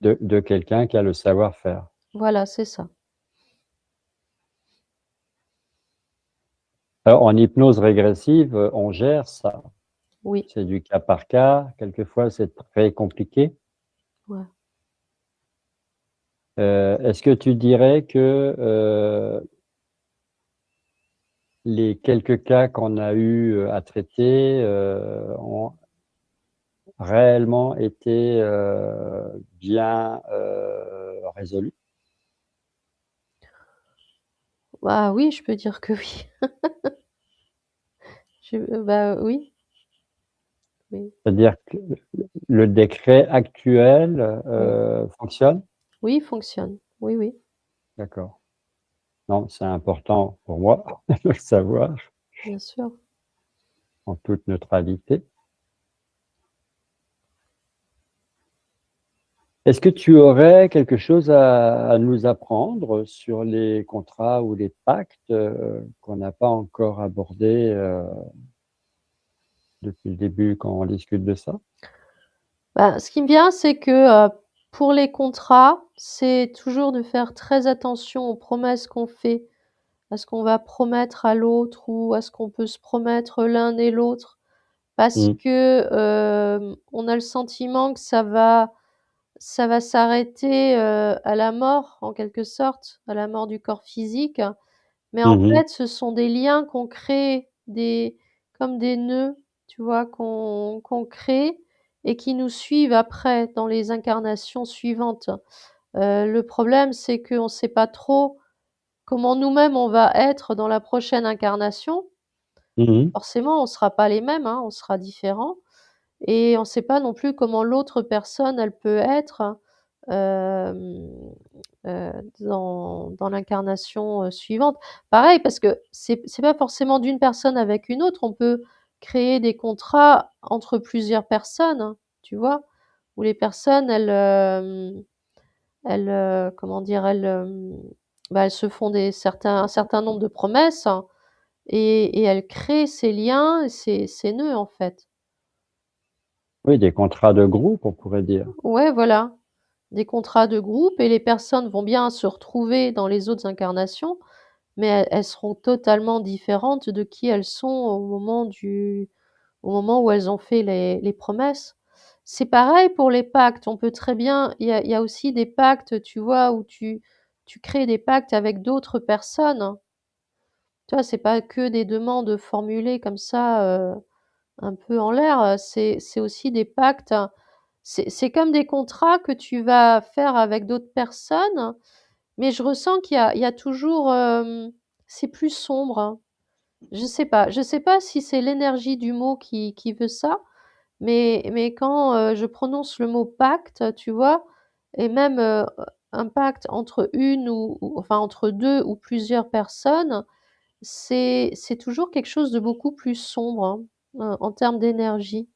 de quelqu'un qui a le savoir-faire. voilà, c'est ça. Alors, en hypnose régressive, on gère ça. Oui, C'est du cas par cas. Quelquefois, c'est très compliqué. ouais. Est-ce que tu dirais que les quelques cas qu'on a eu à traiter ont réellement été bien résolus? Bah, oui, je peux dire que oui. Bah, oui, oui, C'est-à-dire que le décret actuel oui. fonctionne? Oui, il fonctionne. Oui, oui, D'accord. Non, c'est important pour moi de le savoir bien sûr. en toute neutralité. Est-ce que tu aurais quelque chose à nous apprendre sur les contrats ou les pactes qu'on n'a pas encore abordés depuis le début quand on discute de ça? Bah, ce qui me vient, c'est que, pour les contrats, c'est toujours de faire très attention aux promesses qu'on fait, à ce qu'on va promettre à l'autre ou à ce qu'on peut se promettre l'un et l'autre. Parce Mmh. que, on a le sentiment que ça va s'arrêter, à la mort, en quelque sorte, à la mort du corps physique. Mais en Mmh mh. fait, ce sont des liens qu'on crée, des comme des nœuds, tu vois? Qu'on crée et qui nous suivent après dans les incarnations suivantes. Le problème, c'est qu'on sait pas trop comment nous-mêmes on va être dans la prochaine incarnation. Mmh. Forcément, on sera pas les mêmes, hein, on sera différents et on sait pas non plus comment l'autre personne, elle peut être, hem dans l'incarnation, suivante. Pareil, parce que c'est pas forcément d'une personne avec une autre, on peut créer des contrats entre plusieurs personnes, hein, tu vois? Où les personnes elles, comment dire? Elles se font un certain nombre de promesses, hein, et elles créent ces liens et ces nœuds, en fait. Oui, des contrats de groupe, on pourrait dire. Ouais, voilà, des contrats de groupe et les personnes vont bien se retrouver dans les autres incarnations. Mais elles seront totalement différentes de qui elles sont au moment où elles ont fait les promesses. C'est pareil pour les pactes, on peut très bien il y a aussi des pactes, tu vois, où tu crées des pactes avec d'autres personnes. Tu vois, c'est pas que des demandes formulées comme ça, un peu en l'air, c'est aussi des pactes, c'est comme des contrats que tu vas faire avec d'autres personnes, mais je ressens il y a toujours, c'est plus sombre, hein. Je sais pas si c'est l'énergie du mot qui veut ça, Mais quand, je prononce le mot pacte, tu vois? Et même, un pacte entre une ou enfin entre 2 ou plusieurs personnes, c'est toujours quelque chose de beaucoup plus sombre, hein, en termes d'énergie.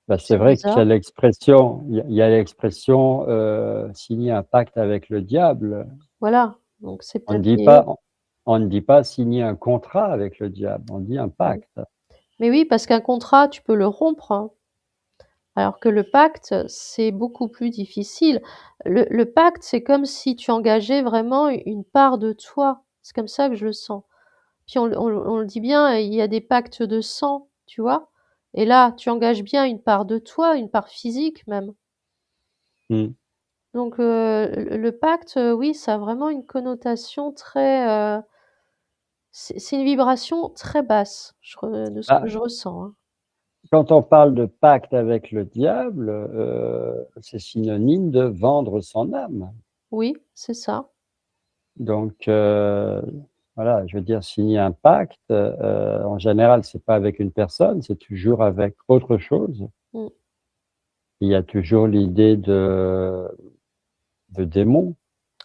Bah, c'est C'est vrai qu'il y a bizarre. l'expression il y a l'expression, signer un pacte avec le diable. Voilà, donc c'est On ne peut-être dit mieux. pas on ne dit pas signer un contrat avec le diable, on dit un Mmh. pacte. Mais oui, parce qu'un contrat, tu peux le rompre, hein, alors que le pacte, c'est beaucoup plus difficile. Le pacte, c'est comme si tu engageais vraiment une part de toi. C'est comme ça que je le sens. Puis on le dit bien, il y a des pactes de sang, tu vois? Et là, tu engages bien une part de toi, une part physique même. Mmh. Donc le pacte, oui, ça a vraiment une connotation très, c'est une vibration très basse, de ce que Ah, je ressens, hein. quand on parle de pacte avec le diable, c'est synonyme de vendre son âme. Oui, c'est ça. Donc, voilà, je veux dire signer un pacte, en général, c'est pas avec une personne, c'est toujours avec autre chose. Mmh. Il y a toujours l'idée de démon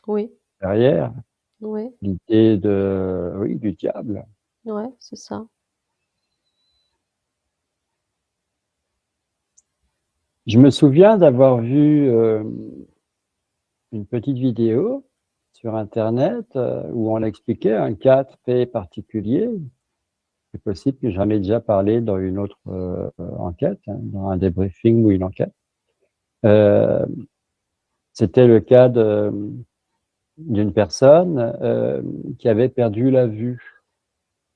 Oui, derrière, oui, l'idée de oui, du diable. ouais, c'est ça. Je me souviens d'avoir vu, une petite vidéo sur internet, où on expliquait un cas très particulier. C'est possible que j'en ai déjà parlé dans une autre, enquête, hein, dans un débriefing ou une enquête. Heu, C'était le cas d'une personne, qui avait perdu la vue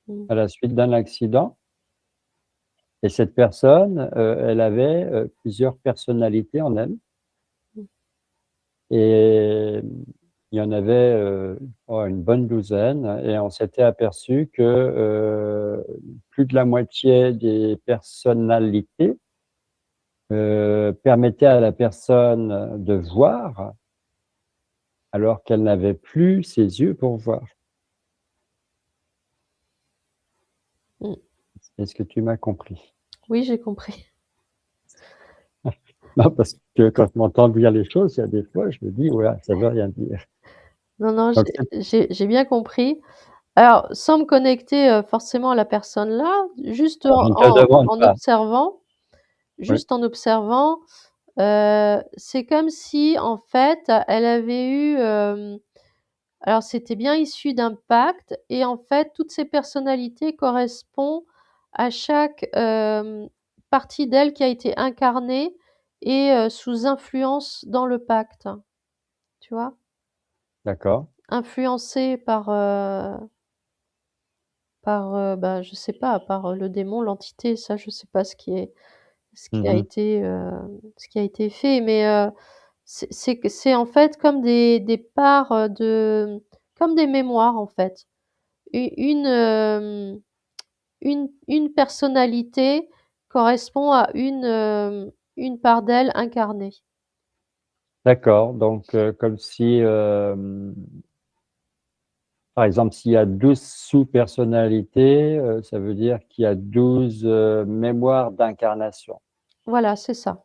Mmh. à la suite d'un accident et cette personne, elle avait, plusieurs personnalités en elle Mmh. et il y en avait, oh, une bonne douzaine et on s'était aperçu que, plus de la moitié des personnalités, permettaient à la personne de voir alors qu'elle n'avait plus ses yeux pour voir. Mmh. Est-ce que tu m'as compris? Oui, j'ai compris. Non, parce que quand je m'entends dire les choses, il y a des fois, je me dis: «Ouais, ça veut rien dire». Non, non, Donc c'est j'ai bien compris. Alors, sans me connecter, forcément à la personne là, juste je ne te demande en pas. observant, Oui, juste en observant, c'est comme si, en fait, elle avait eu, alors c'était bien issu d'un pacte et en fait, toutes ces personnalités correspondent à chaque, partie d'elle qui a été incarnée et sous influence dans le pacte, tu vois? d'accord. Influencée par, bah, je sais pas, par, le démon, l'entité, ça je sais pas Mmh mh. ce qui a été fait, mais, c'est que c'est en fait comme des parts, comme des mémoires en fait. U une personnalité correspond à une part d'elle incarnée. D'accord, donc comme si, par exemple, s'il y a 12 sous-personnalités, ça veut dire qu'il y a 12 mémoires d'incarnation Voilà, c'est ça.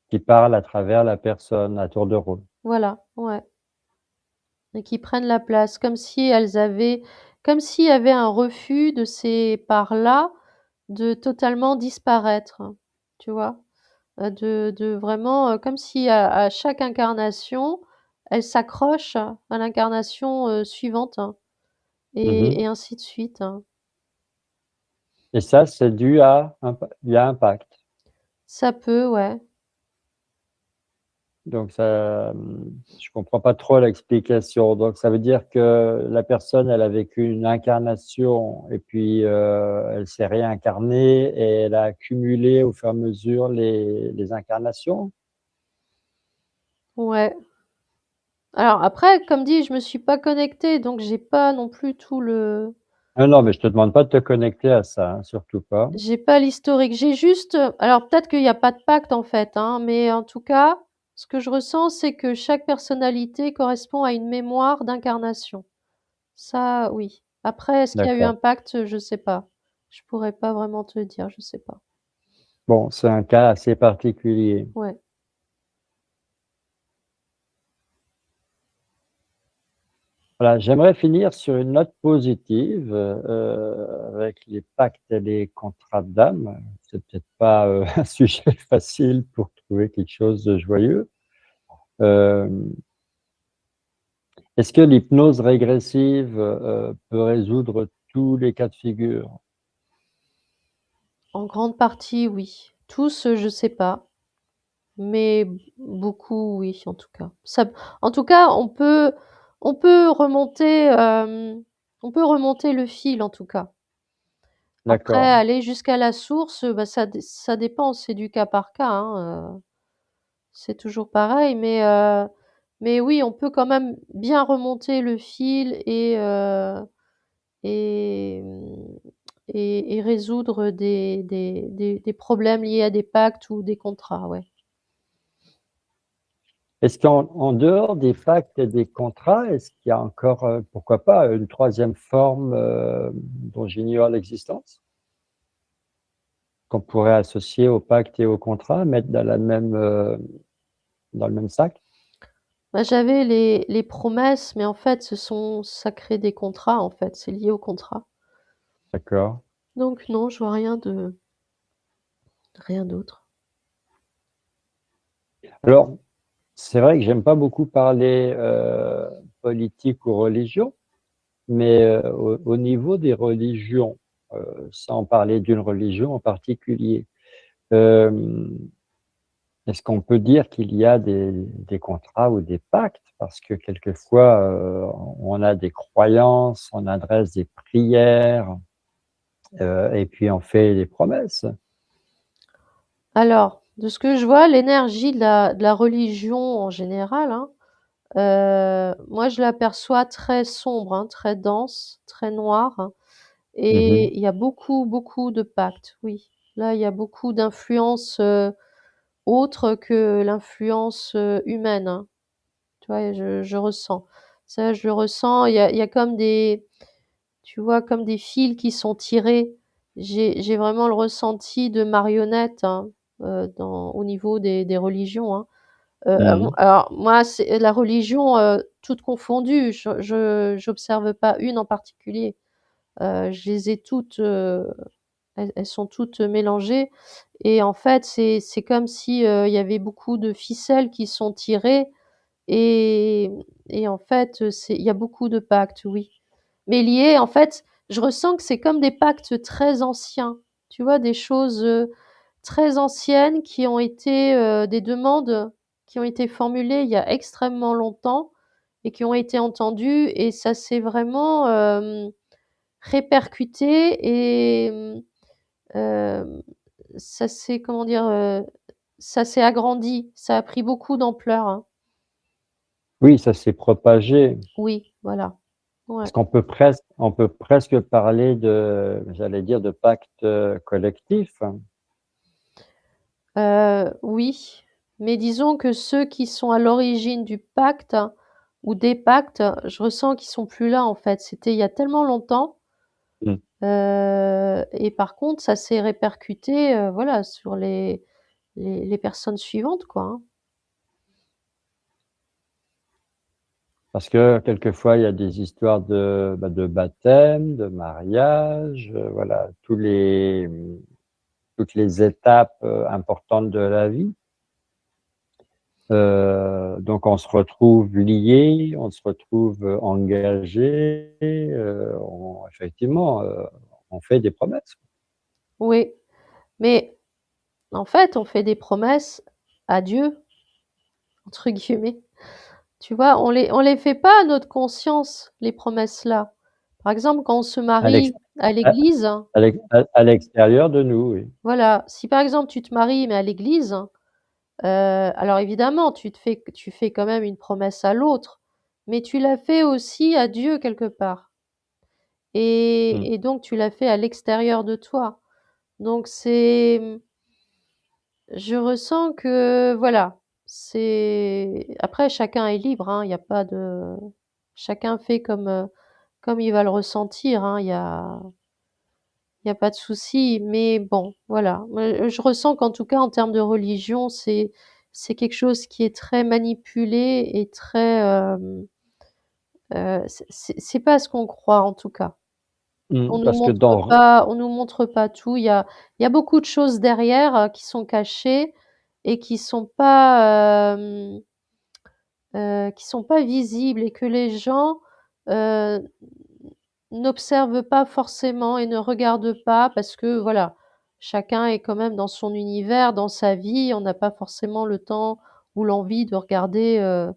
qui parlent à travers la personne à tour de rôle. Voilà, ouais, et qui prennent la place comme s'il y avait un refus de ces parts-là de totalement disparaître, tu vois? De vraiment, comme si à chaque incarnation, elle s'accroche à l'incarnation, suivante, hein, Mmh mh. et ainsi de suite, hein. Et ça, c'est dû à un pa il y a un pacte. Ça peut, ouais. Donc ça, je comprends pas trop l'explication. Donc ça veut dire que la personne, elle a vécu une incarnation et puis, elle s'est réincarnée et elle a accumulé au fur et à mesure les incarnations? Ouais. Alors après, comme dit, je me suis pas connectée, donc Non, non, mais je te demande pas de te connecter à ça, hein, surtout pas. j'ai pas l'historique. J'ai juste, alors peut-être qu'il y a pas de pacte en fait, hein, mais en tout cas, ce que je ressens, c'est que chaque personnalité correspond à une mémoire d'incarnation. Ça, oui. Après, est-ce qu'il y a eu un D'accord. pacte? Je sais pas. Je pourrais pas vraiment te dire, je sais pas. Bon, c'est un cas assez particulier. Ouais. Voilà, j'aimerais finir sur une note positive, avec les pactes et les contrats d'âme. C'est peut-être pas, un sujet facile pour trouver quelque chose de joyeux. Hem, est-ce que l'hypnose régressive, peut résoudre tous les cas de figure? En grande partie, oui. Tous, je sais pas, mais beaucoup, oui, en tout cas. En tout cas, on peut remonter le fil, en tout cas. Après, D'accord, aller jusqu'à la source, bah, ça dépend, c'est du cas par cas, hein, c'est toujours pareil, mais oui, on peut quand même bien remonter le fil et mmh et résoudre des problèmes liés à des pactes ou des contrats, ouais. est-ce qu'en dehors des pactes et des contrats, est-ce qu'il y a encore, pourquoi pas, une troisième forme, dont j'ignore l'existence? Qu'on pourrait associer au pacte et au contrat, mettre dans le même sac? Bah, j'avais les promesses, mais en fait, ça crée des contrats, en fait, c'est lié aux contrats. D'accord. Donc non, je vois rien d'autre. Alors, c'est vrai que j'aime pas beaucoup parler, politique ou religion, mais, au niveau des religions, sans parler d'une religion en particulier, hem, est-ce qu'on peut dire qu'il y a des contrats ou des pactes? Parce que quelquefois, on a des croyances, on adresse des prières, et puis on fait des promesses. Alors, de ce que je vois, l'énergie de la religion en général, hein, moi je l'aperçois très sombre, hein, très dense, très noire, hein, Mmh mh. et il y a beaucoup, beaucoup de pactes, oui. Là, il y a beaucoup d'influences, autres que l'influence, humaine, hein. Tu vois? Je ressens. Ça, je le ressens. Il y a comme tu vois, comme des fils qui sont tirés. J'ai vraiment le ressenti de marionnettes, hein, au niveau des religions, hein. Mmh. Alors moi, c'est la religion, toutes confondues, j'observe pas une en particulier. Je les ai toutes, elles sont toutes mélangées et en fait, c'est comme si, il y avait beaucoup de ficelles qui sont tirées et en fait, il y a beaucoup de pactes, oui. Mais liés en fait, je ressens que c'est comme des pactes très anciens. Tu vois? Des choses, très anciennes qui ont été, des demandes qui ont été formulées il y a extrêmement longtemps et qui ont été entendues et ça s'est vraiment, répercuté et ça s'est comment dire? Ça s'est agrandi, ça a pris beaucoup d'ampleur, hein. Oui, ça s'est propagé. Oui, voilà. Ouais. Est-ce on peut presque parler de, j'allais dire, de pacte, collectif? Oui, mais disons que ceux qui sont à l'origine du pacte ou des pactes, je ressens qu'ils sont plus là, en fait. C'était il y a tellement longtemps, Mmh. et par contre, ça s'est répercuté, voilà, sur les personnes suivantes, quoi, hein. Parce que quelquefois, il y a des histoires de, bah, de baptême, de mariage, voilà, toutes les étapes, importantes de la vie. Donc on se retrouve liés, on se retrouve, engagés, on effectivement, on fait des promesses. Oui, mais en fait, on fait des promesses à Dieu, entre guillemets. Tu vois? On les fait pas à notre conscience, les promesses-là. Par exemple, quand on se À l'ex marie à à l'église. à l'extérieur de nous, oui. Voilà, si par exemple tu te maries mais à l'église, alors évidemment tu fais quand même une promesse à l'autre, mais tu l'as fait aussi à Dieu quelque part Mmh. et donc tu l'as fait à l'extérieur de toi. Donc je ressens que voilà, c'est après chacun est libre, hein, il y a pas de chacun fait comme il va le ressentir, hein, il y a pas de souci, mais bon, voilà. Moi, je ressens qu'en tout cas, en termes de religion, c'est quelque chose qui est très manipulé et très, c'est pas ce qu'on croit, en tout cas. Parce que dans On nous montre pas tout. Il y a beaucoup de choses derrière, qui sont cachées et qui sont pas visibles et que les gens, heu, n'observent pas forcément et ne regardent pas parce que voilà, chacun est quand même dans son univers, dans sa vie. On n'a pas forcément le temps ou l'envie de regarder,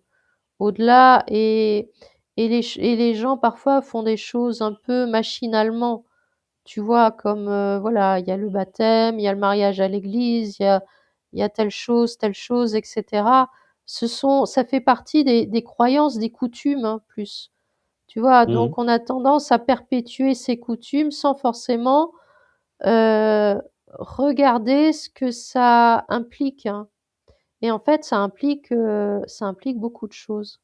au-delà et les gens parfois font des choses un peu machinalement. Tu vois? Comme, voilà, il y a le baptême, il y a le mariage à l'église, il y a telle chose et cetera. Ça fait partie des croyances, des coutumes, hein, plus. Tu vois? mmh, Donc on a tendance à perpétuer ces coutumes sans forcément, heu, regarder ce que ça implique, hein. Et en fait, ça implique beaucoup de choses.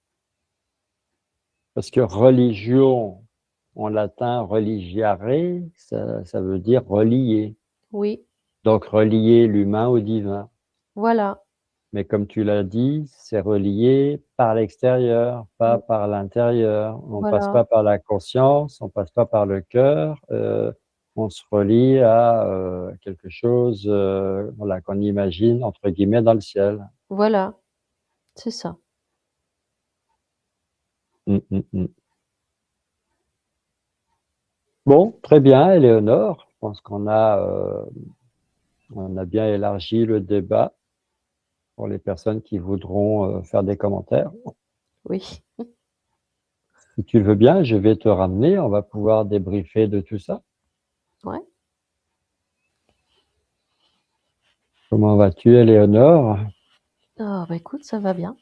parce que religion, en latin, religiare, ça veut dire relier. Oui, Donc relier l'humain au divin. voilà, Mais comme tu l'as dit, c'est relié par l'extérieur, pas mmh, par l'intérieur. On passe voilà, pas par la conscience, on passe pas par le cœur, on se relie à, quelque chose, voilà, qu'on imagine entre guillemets «dans le ciel». voilà, c'est ça. Mmh, mmh, mmh. Bon, très bien, Éléonore. Je pense on a bien élargi le débat pour les personnes qui voudront, faire des commentaires. Oui. Si tu le veux bien, je vais te ramener, on va pouvoir débriefer de tout ça. Ouais. Comment vas-tu, Éléonore? Ah bah, écoute, ça va bien.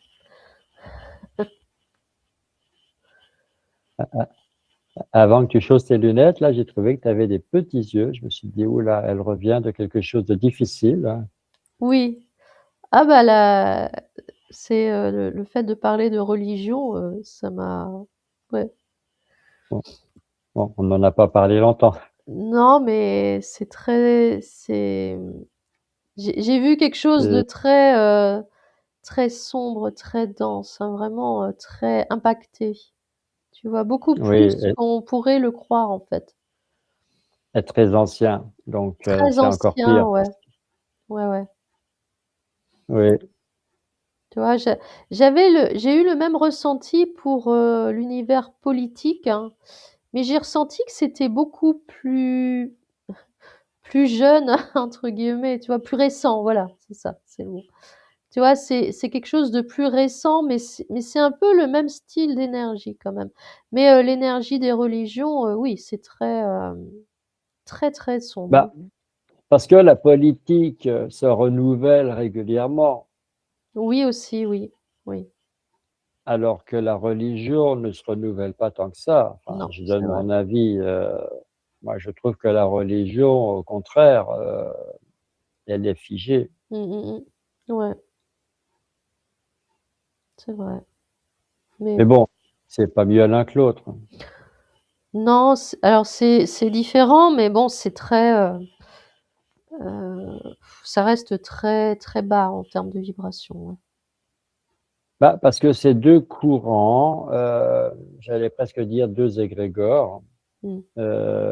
Avant que tu chausses tes lunettes, là, j'ai trouvé que tu avais des petits yeux. Je me suis dit: «Ouh là, elle revient de quelque chose de difficile, hein». Oui. Ah bah, la c'est, le fait de parler de religion, ça m'a ouais. Bon, bon, on n'en a pas parlé longtemps. Non, mais j'ai vu quelque chose de Et très, très sombre, très dense, hein, vraiment, très impacté. Tu vois? Beaucoup oui, plus qu'on pourrait le croire, en fait. est très ancien, donc Très c'est encore ancien, pire ouais. parce Ouais, ouais. oui, Tu vois? J'ai eu le même ressenti pour, l'univers politique, hein, mais j'ai ressenti que c'était beaucoup plus «jeune» entre guillemets, tu vois? Plus récent, voilà, c'est ça, c'est le mot. Tu vois? C'est quelque chose de plus récent, mais c'est un peu le même style d'énergie quand même. Mais, l'énergie des religions, oui, c'est très, très, très sombre. bah, parce que la politique, se renouvelle régulièrement, Oui aussi, oui, oui. alors que la religion ne se renouvelle pas tant que ça. Enfin, Non, je c'est donne vrai. mon avis, moi je trouve que la religion, au contraire, elle est figée. Mmh, mmh mh. Ouais, c'est vrai. Mais Mais bon, c'est pas mieux l'un que l'autre. non, alors c'est différent, mais bon, c'est très, ça reste très, très bas en termes de vibration, ouais. Bah, parce que c'est 2 courants, j'allais presque dire 2 égrégores, Mmh.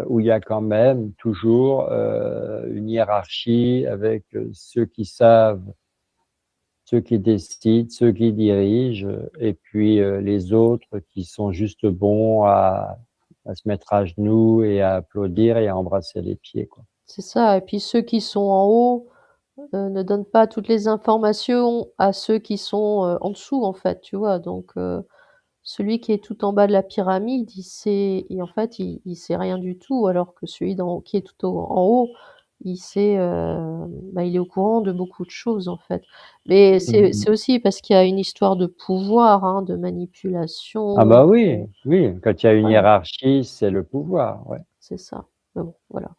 où il y a quand même toujours, une hiérarchie avec, ceux qui savent, ceux qui décident, ceux qui dirigent, et puis, les autres qui sont juste bons à se mettre à genoux et à applaudir et à embrasser les pieds, quoi. C'est ça et puis ceux qui sont en haut, ne donnent pas toutes les informations à ceux qui sont, en dessous, en fait, tu vois? Donc celui qui est tout en bas de la pyramide, en fait, il sait rien du tout, alors que celui qui est tout en haut, il sait, bah, il est au courant de beaucoup de choses, en fait. Mais Mmh c'est mh. aussi parce qu'il y a une histoire de pouvoir, hein, de Ah manipulation, bah oui, oui, quand il y a une voilà, hiérarchie, c'est le pouvoir, ouais. c'est ça. Mais bon, voilà.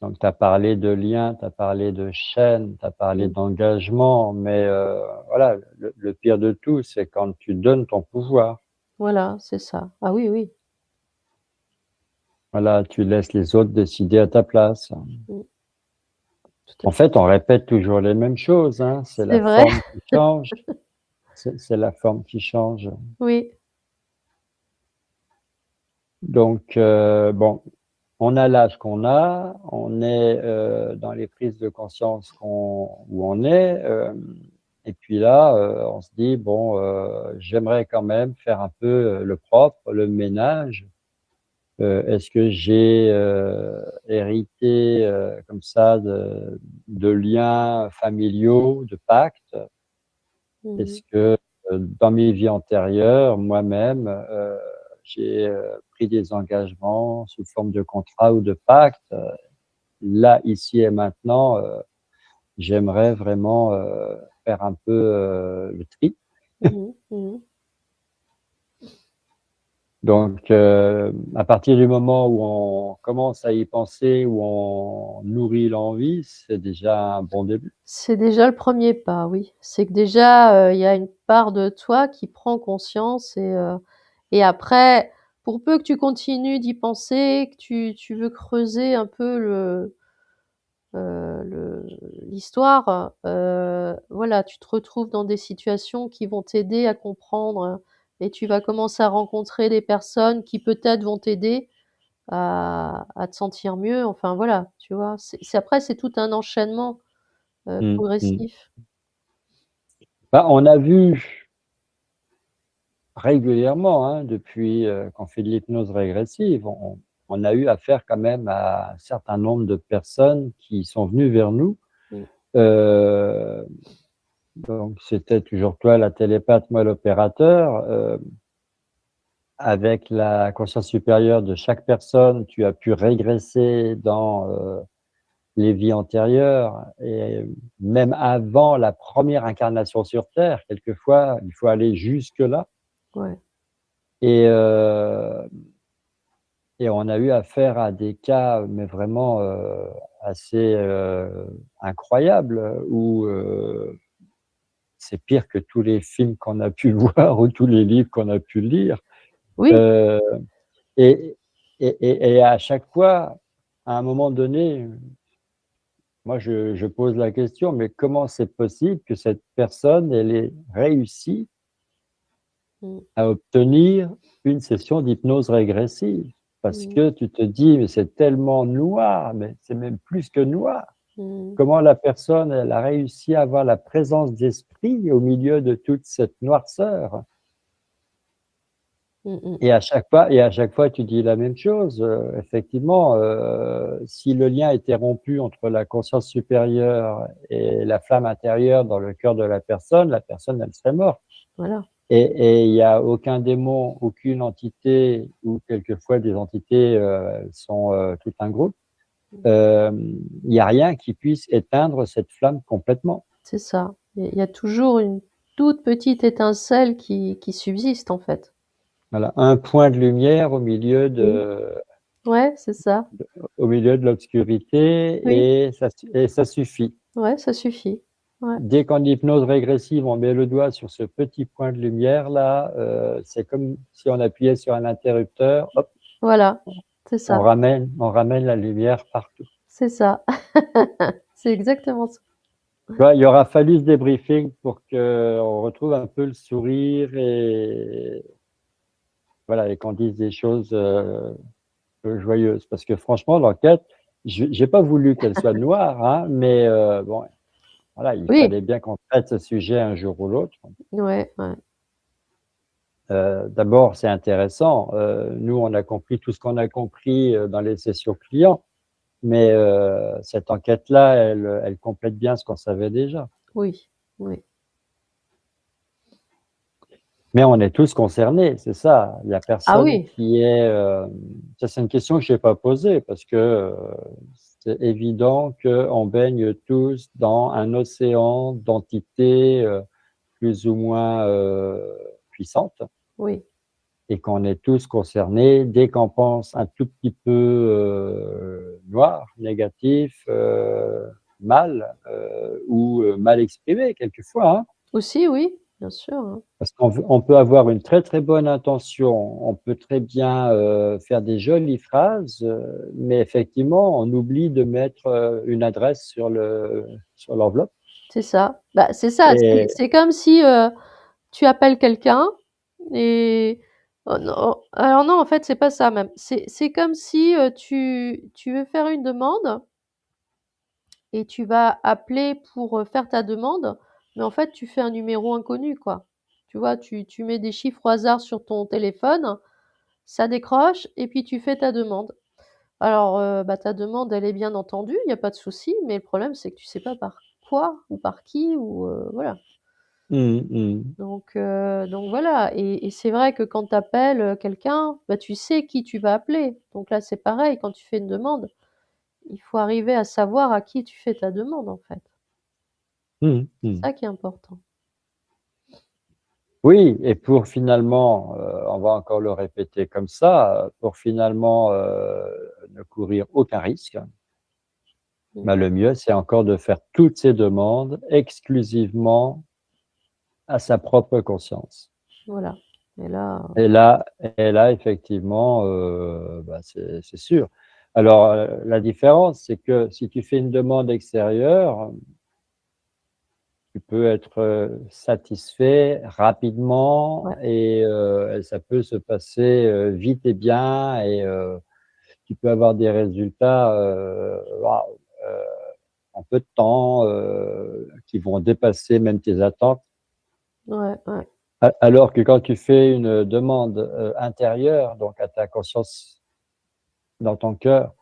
Donc tu as parlé de lien, tu as parlé de chaîne, tu as parlé Mmh. d'engagement, mais voilà, le pire de tout, c'est quand tu donnes ton pouvoir. Voilà, c'est ça. Ah oui, oui. Voilà, tu laisses les autres décider à ta place. Mmh, tout à En fait. fait, on répète toujours les mêmes choses, hein, c'est C'est la vrai, forme qui change. C'est la forme qui change. oui. Donc, bon, on a l'âge qu'on a, on est dans les prises de conscience où on est, et puis là, on se dit, bon, j'aimerais quand même faire un peu le propre, le ménage. Est-ce que j'ai hérité comme ça de liens familiaux, de pactes? Mmh Est-ce que dans mes vies antérieures, moi-même, j'ai pris des engagements sous forme de contrat ou de pacte? Là, ici et maintenant, j'aimerais vraiment faire un peu le tri. mh. Mmh. Donc, à partir du moment où on commence à y penser, où on nourrit l'envie, c'est déjà un bon début. C'est déjà le premier pas, oui. C'est que déjà, il y a une part de toi qui prend conscience et après, pour peu que tu continues d'y penser, que tu veux creuser un peu le l'histoire, voilà, tu te retrouves dans des situations qui vont t'aider à comprendre, et tu vas commencer à rencontrer des personnes qui peut-être vont t'aider à te sentir mieux, enfin voilà, tu vois? C'est après c'est tout un enchaînement, Mmh mh. progressif. Bah, on a vu régulièrement, hein, depuis, qu'on fait de l'hypnose régressive, on a eu affaire quand même à un certain nombre de personnes qui sont venues vers nous. Mmh. Heu, donc c'était toujours toi la télépathe, moi l'opérateur. Avec la conscience supérieure de chaque personne, tu as pu régresser dans, les vies antérieures et même avant la première incarnation sur terre. Quelquefois, il faut aller jusque-là Ouais. et heu et on a eu affaire à des cas, mais vraiment, assez, incroyables, où, c'est pire que tous les films qu'on a pu voir ou tous les livres qu'on a pu lire. Oui, Heu et et à chaque fois, à un moment donné, moi je pose la question: «Mais comment c'est possible que cette personne, elle ait réussi mmh, à obtenir une session d'hypnose régressive?» Parce mmh, que tu te dis: «Mais c'est tellement noir, mais c'est même plus que noir. mmh, Comment la personne, elle a réussi à avoir la présence d'esprit au milieu de toute cette noirceur?» mmh mh. Et à chaque fois, tu dis la même chose, effectivement, si le lien était rompu entre la conscience supérieure et la flamme intérieure dans le cœur de la personne, elle serait morte. Voilà. Et il y a aucun démon, aucune entité ou quelquefois des entités, sont, tout un groupe, il y a rien qui puisse éteindre cette flamme complètement. C'est ça. Il y a toujours une toute petite étincelle qui subsiste, en fait. Voilà, un point de lumière Oui. Ouais, c'est ça. au milieu de Oui, l'obscurité et ça suffit. ouais, ça suffit. Ouais, Dès qu'en hypnose régressive, on met le doigt sur ce petit point de lumière là, c'est comme si on appuyait sur un interrupteur, hop, voilà, c'est ça, on ramène la lumière partout. c'est ça. C'est exactement ça. Tu vois, il aura fallu ce débriefing pour qu'on retrouve un peu le sourire et voilà et qu'on dise des choses, joyeuses. Parce que franchement l'enquête, j'ai pas voulu qu'elle soit noire, hein, mais bon, voilà, il Oui, fallait bien qu'on traite ce sujet un jour ou l'autre. ouais, ouais. D'abord, c'est intéressant. Nous, on a compris tout ce qu'on a compris, dans les sessions clients, mais cette enquête-là, elle complète bien ce qu'on savait déjà. Oui, oui. Mais on est tous concernés, c'est ça. Il y a Ah personne oui, qui est, ça, c'est une question que j'ai pas posée parce que, c'est évident qu'on baigne tous dans un océan d'entités, plus ou moins, puissantes. oui. Et qu'on est tous concernés dès qu'on pense un tout petit peu, noir, négatif, mal, ou mal exprimé quelquefois, hein. Aussi, oui. bien sûr, hein. Parce qu'on peut avoir une très, très bonne intention, on peut très bien, faire des jolies phrases, mais effectivement, on oublie de mettre, une adresse sur l'enveloppe C'est ça. Bah, c'est ça, et c'est comme si, tu appelles quelqu'un et oh non, alors non, en fait, c'est pas ça même. C'est comme si, tu veux faire une demande et tu vas appeler pour, faire ta demande, mais en fait, tu fais un numéro inconnu, quoi. Tu vois? Tu mets des chiffres au hasard sur ton téléphone, ça décroche et puis tu fais ta demande. Alors, bah, ta demande, elle est bien entendue, il y a pas de souci, mais le problème, c'est que tu sais pas par quoi ou par qui ou, voilà. mmh mh. Donc voilà et c'est vrai que quand tu appelles, quelqu'un, bah, tu sais qui tu vas appeler. Donc là, c'est pareil, quand tu fais une demande, il faut arriver à savoir à qui tu fais ta demande, en fait. Mmh C'est mh. ça qui est important. Oui et pour finalement, on va encore le répéter comme ça, pour finalement, ne courir aucun risque, Mmh. bah, le mieux, c'est encore de faire toutes ces demandes exclusivement à sa propre conscience. Voilà et là, Et là et là effectivement, bah, c'est sûr. Alors, la différence, c'est que si tu fais une demande extérieure, tu peux être, satisfait rapidement ouais, et ça peut se passer, vite et bien et tu peux avoir des résultats, waouh, heu, en peu de temps, qui vont dépasser même tes attentes. ouais, ouais, Alors que quand tu fais une demande, intérieure, donc à ta conscience dans ton cœur,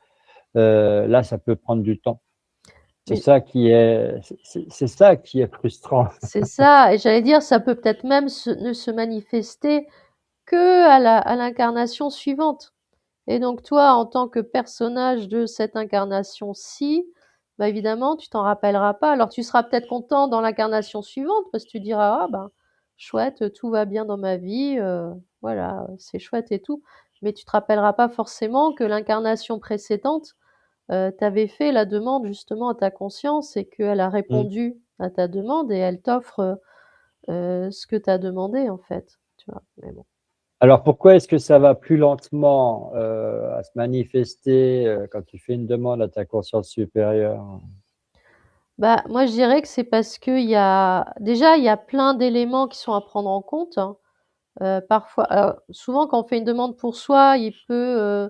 là, ça peut prendre du temps. mais C'est ça qui est frustrant. c'est ça et j'allais dire, ça peut peut-être même ne se manifester qu'à à l'incarnation suivante. Et donc toi, en tant que personnage de cette incarnation-ci, bah, évidemment, tu t'en rappelleras pas. Alors tu seras peut-être content dans l'incarnation suivante parce que tu diras: «Ah ben, chouette, tout va bien dans ma vie, voilà, c'est chouette et tout». Mais tu te rappelleras pas forcément que l'incarnation précédente, tu fait la demande justement à ta conscience et qu'elle a Mmh. répondu à ta demande et elle t'offre, ce que tu as demandé en fait, tu vois? Mais bon. Alors pourquoi est-ce que ça va plus lentement, à se manifester, quand tu fais une demande à ta conscience supérieure? Bah, moi, je dirais que c'est parce qu'il y a déjà, il y a plein d'éléments qui sont à prendre en compte, hein. Parfois souvent quand on fait une demande pour soi, il peut,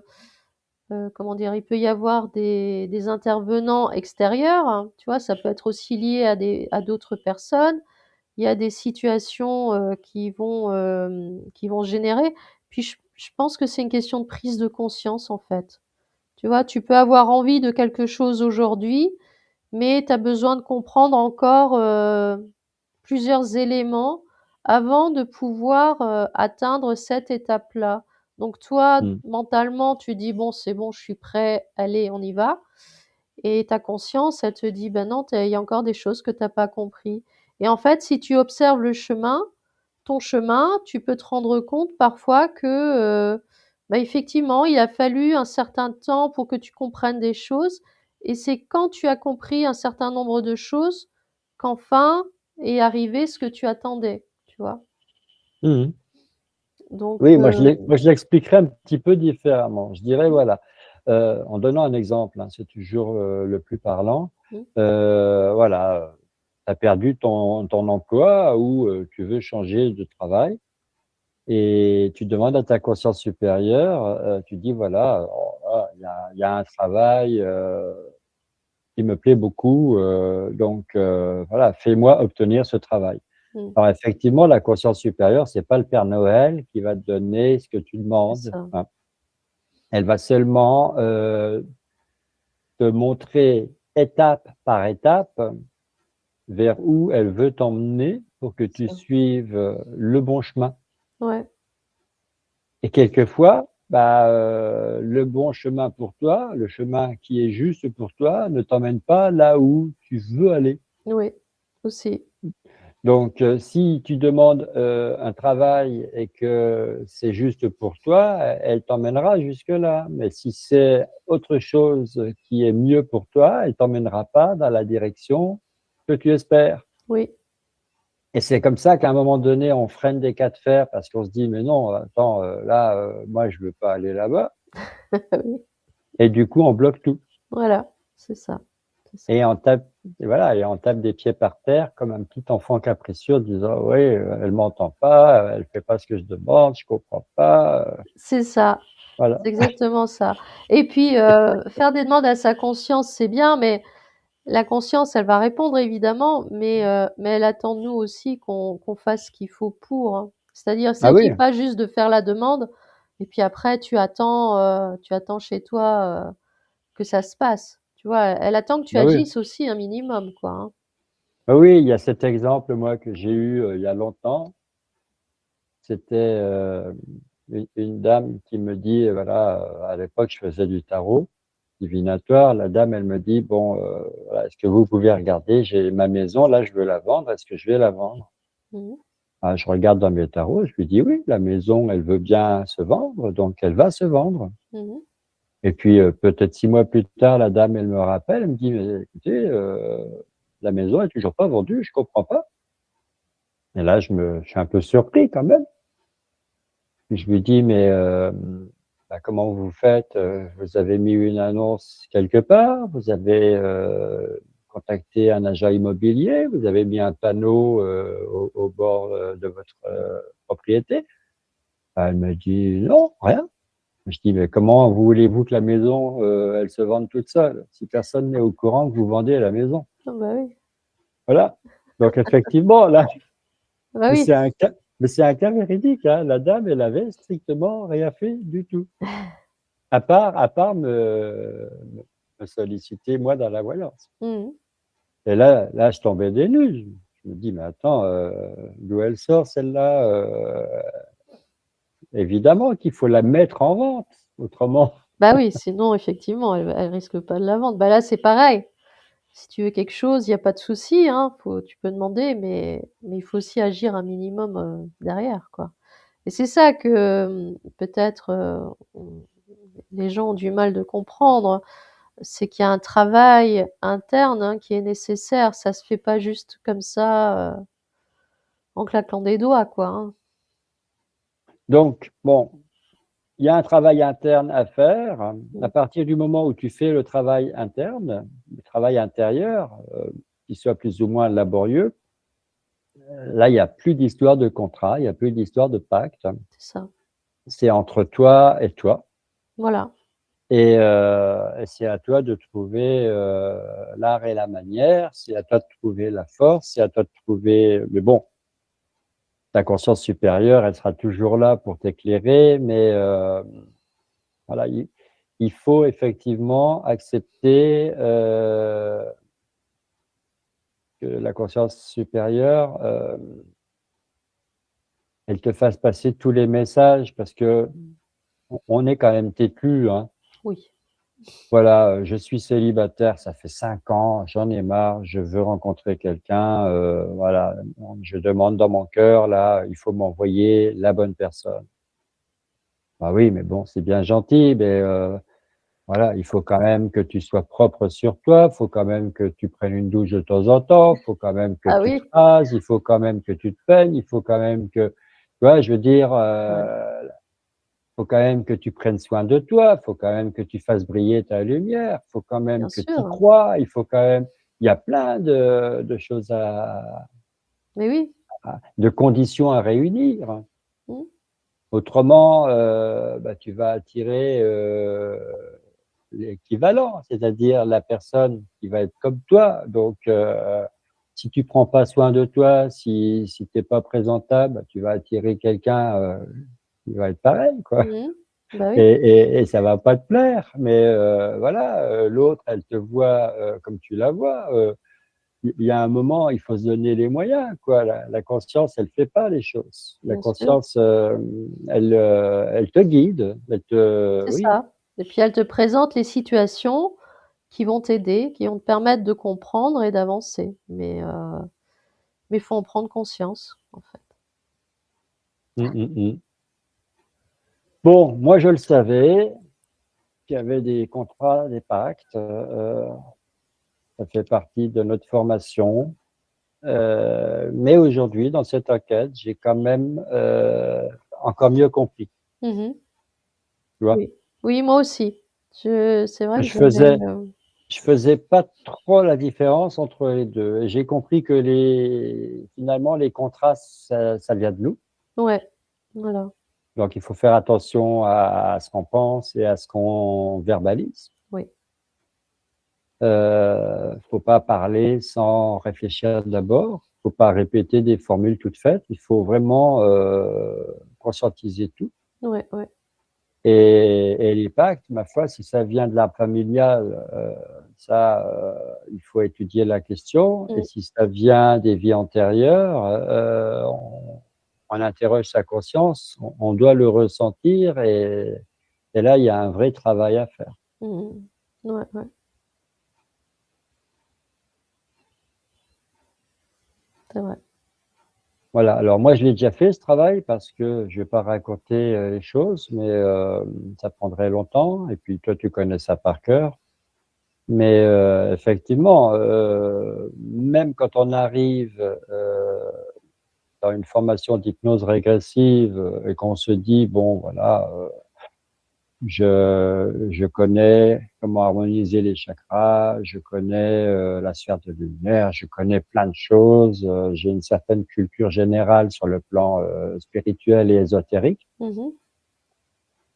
comment dire? Il peut y avoir des intervenants extérieurs, hein, tu vois? Ça peut être aussi lié à d'autres personnes. Il y a des situations, qui vont générer. Puis je pense que c'est une question de prise de conscience, en fait. Tu vois? Tu peux avoir envie de quelque chose aujourd'hui, mais tu as besoin de comprendre encore, plusieurs éléments avant de pouvoir, atteindre cette étape-là. Donc toi, Mmh. mentalement, tu dis: «Bon, c'est bon, je suis prêt, allez, on y va» et ta conscience, elle te dit: «Ben non, il y a encore des choses que tu as pas compris» et en fait, si tu observes le chemin, ton chemin, tu peux te rendre compte parfois que, bah, effectivement, il a fallu un certain temps pour que tu comprennes des choses et c'est quand tu as compris un certain nombre de choses qu'enfin est arrivé ce que tu attendais, tu vois? Mmh. Donc Oui, moi je l'expliquerais un petit peu différemment. Je dirais voilà, en donnant un exemple, hein, c'est toujours, le plus parlant. mmh, Voilà, tu as perdu ton emploi ou, tu veux changer de travail et tu demandes à ta conscience supérieure, tu dis: «Voilà, oh là, il y a un travail, qui me plaît beaucoup, donc voilà, fais-moi obtenir ce travail». mmh, Alors effectivement, la conscience supérieure, c'est pas le Père Noël qui va te donner ce que tu c'est demandes, ça. hein. Elle va seulement, te montrer étape par étape vers où elle veut t'emmener pour que tu Ça. suives, le bon chemin Ouais, et quelquefois, bah, le bon chemin pour toi, le chemin qui est juste pour toi, ne t'emmène pas là où tu veux aller. oui, aussi. Donc, si tu demandes, un travail et que c'est juste pour toi, elle t'emmènera jusque-là. Mais si c'est autre chose qui est mieux pour toi, elle t'emmènera pas dans la direction que tu espères. Oui, Et c'est comme ça qu'à un moment donné, on freine des cas de fer parce qu'on se dit, mais non, attends, là, moi, je veux pas aller là-bas. Oui, Et du coup, on bloque tout. voilà, c'est ça, c'est ça. Et on tape, et voilà, et on tape des pieds par terre comme un petit enfant capricieux en disant, oui, elle m'entend pas, elle fait pas ce que je demande, je comprends pas. C'est ça, Voilà. c'est exactement ça. Et puis, faire des demandes à sa conscience, c'est bien, mais la conscience, elle va répondre évidemment, mais elle attend de nous aussi qu'on fasse ce qu'il faut pour, hein. C'est-à-dire, il Ah oui, s'agit pas juste de faire la demande et puis après tu attends chez toi, que ça se passe. Tu vois? Elle attend que tu ah oui. agisses aussi un minimum, quoi, hein. Ah oui, il y a cet exemple, moi, que j'ai eu il y a longtemps. C'était une dame qui me dit, voilà, à l'époque, je faisais du tarot divinatoire. La dame, elle me dit, bon, voilà, est-ce que vous pouvez regarder, j'ai ma maison, là, je veux la vendre, est-ce que je vais la vendre? Mmh mh. Ah, je regarde dans mes tarots, je lui dis, oui, la maison, elle veut bien se vendre, donc elle va se vendre. Mmh. Et puis, peut-être 6 mois plus tard, la dame, elle me rappelle, elle me dit, mais écoutez, la maison est toujours pas vendue, je comprends pas. Et là, je suis un peu surpris quand même. Puis je lui dis: «Mais, bah, comment vous faites? Vous avez mis une annonce quelque part? Vous avez, contacté un agent immobilier? Vous avez mis un panneau, au bord, de votre, propriété?» Elle me dit: «Non, rien». Je dis: «Mais comment voulez-vous que la maison, elle se vende toute seule, si personne n'est au courant que vous vendez la maison?» Ah bah oui. Voilà. Donc effectivement, là, Bah mais oui. c'est un cas véridique, hein. La dame, elle avait strictement rien fait du tout. À part me solliciter moi dans la voyance. Mmh mh. Et là, je tombais des nues. Je me dis: «Mais attends, d'où elle sort celle-là?» Évidemment qu'il faut la mettre en vente, autrement Bah oui, sinon effectivement, elle risque pas de la vendre. Bah là, c'est pareil. Si tu veux quelque chose, il y a pas de souci, hein, tu peux demander, mais il faut aussi agir un minimum, derrière, quoi. Et c'est ça que, peut-être, les gens ont du mal de comprendre, c'est qu'il y a un travail interne, hein, qui est nécessaire. Ça se fait pas juste comme ça, en claquant des doigts, quoi, hein. donc bon, il y a un travail interne à faire. À Mmh. partir du moment où tu fais le travail interne, le travail intérieur, qu'il soit plus ou moins laborieux, là, il y a plus d'histoire de contrat, il y a plus d'histoire de pacte. C'est ça. C'est entre toi et toi. Voilà, Et c'est à toi de trouver, l'art et la manière, c'est à toi de trouver la force, c'est à toi de trouver, mais bon, ta conscience supérieure, elle sera toujours là pour t'éclairer, mais voilà, il faut effectivement accepter, que la conscience supérieure, elle te fasse passer tous les messages parce qu'on on est quand même têtu, hein. oui, Voilà, je suis célibataire, ça fait 5 ans, j'en ai marre, je veux rencontrer quelqu'un, voilà, je demande dans mon cœur, là, il faut m'envoyer la bonne personne. Bah oui, mais bon, c'est bien gentil, mais voilà, il faut quand même que tu sois propre sur toi, il faut quand même que tu prennes une douche de temps en temps, il faut quand même que ah tu te oui, rases, il faut quand même que tu te peignes, il faut quand même que tu vois, je veux dire, ouais, faut quand même que tu prennes soin de toi, faut quand même que tu fasses briller ta lumière, faut quand bien même que tu y sûr, crois, il faut quand même il y a plein de choses mais oui, de conditions à réunir. mmh, Autrement, bah, tu vas attirer, l'équivalent, c'est-à-dire la personne qui va être comme toi. Donc, si tu prends pas soin de toi, si tu es pas présentable, bah, tu vas attirer quelqu'un, qui va être pareil, quoi. mmh, bah Et oui, et et ça va pas te plaire, mais voilà, l'autre, elle te voit, comme tu la vois, il y a un moment, il faut se donner les moyens, quoi. La conscience, elle fait pas les choses. La bien sûr, conscience, elle te guide, elle te c'est oui. ça. Et puis elle te présente les situations qui vont t'aider, qui vont te permettre de comprendre et d'avancer. Mais faut en prendre conscience, en fait. Mmh mh, mmh. Bon, moi, je le savais qu'il y avait des contrats, des pactes, ça fait partie de notre formation. Mais aujourd'hui, dans cette enquête, j'ai quand même encore mieux compris, Mmh. tu vois. Oui. Oui, moi aussi. C'est vrai que Je faisais, heu je faisais pas trop la différence entre les deux. Et j'ai compris que finalement, les contrastes, ça vient de nous. ouais, voilà, Donc, il faut faire attention à ce qu'on pense et à ce qu'on verbalise. oui. Faut pas parler sans réfléchir d'abord. Faut pas répéter des formules toutes faites. Il faut vraiment conscientiser tout. Ouais, ouais. Et l'impact, ma foi, si ça vient de l'arbre familial, ça, il faut étudier la question. Et Mmh. si ça vient des vies antérieures, on interroge sa conscience, on doit le ressentir et là, il y a un vrai travail à faire. Mmh mh. Ouais, ouais, c'est vrai. Voilà, alors moi, je l'ai déjà fait ce travail parce que je vais pas raconter, les choses, mais ça prendrait longtemps et puis toi, tu connais ça par cœur. Mais effectivement, même quand on arrive, dans une formation d'hypnose régressive, et qu'on se dit: «Bon voilà, je connais comment harmoniser les chakras, je connais, la sphère de lumière, je connais plein de choses, j'ai une certaine culture générale sur le plan, spirituel et ésotérique». Mmh.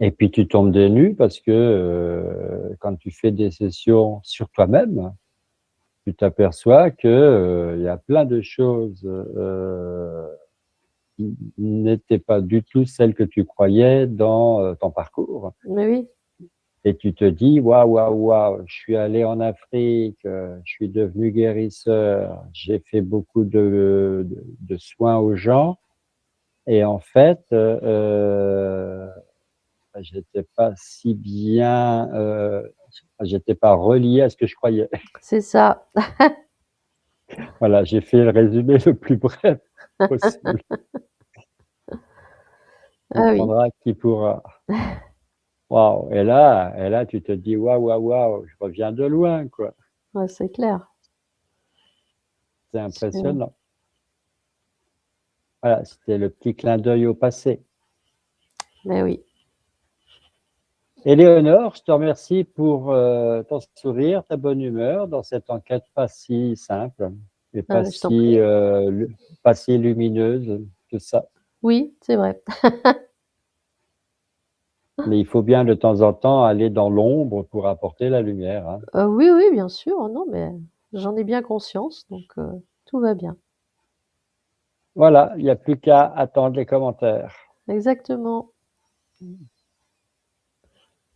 Et puis tu tombes des nues parce que, quand tu fais des sessions sur toi-même, tu t'aperçois que, il y a plein de choses, qui n'étaient pas du tout celles que tu croyais dans, ton parcours. Mais oui. Et tu te dis: «Waouh, waouh, waouh, je suis allé en Afrique, je suis devenu guérisseur, j'ai fait beaucoup de soins aux gens et en fait, j'étais pas si bien, j'étais pas relié à ce que je croyais». C'est ça. Voilà, j'ai fait le résumé le plus bref possible. Ah oui, Comprendra qui pourra. Waouh! Et là, tu te dis: «Waouh, waouh, waouh, je reviens de loin, quoi». ouais, c'est clair. C'est C'est impressionnant. Voilà, c'était le petit clin d'œil au passé. mais oui. Éléonore, je te remercie pour, ton sourire, ta bonne humeur dans cette enquête pas si simple et Je t'en prie. pas si lumineuse que ça. Oui, c'est vrai. Mais il faut bien de temps en temps aller dans l'ombre pour apporter la lumière, hein. Oui, oui, bien sûr. Non, mais j'en ai bien conscience, donc tout va bien. Voilà, il y a plus qu'à attendre les commentaires. Exactement.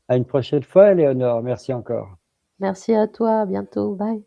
À une prochaine fois, Éléonore. Merci encore. Merci à toi. À bientôt. Bye.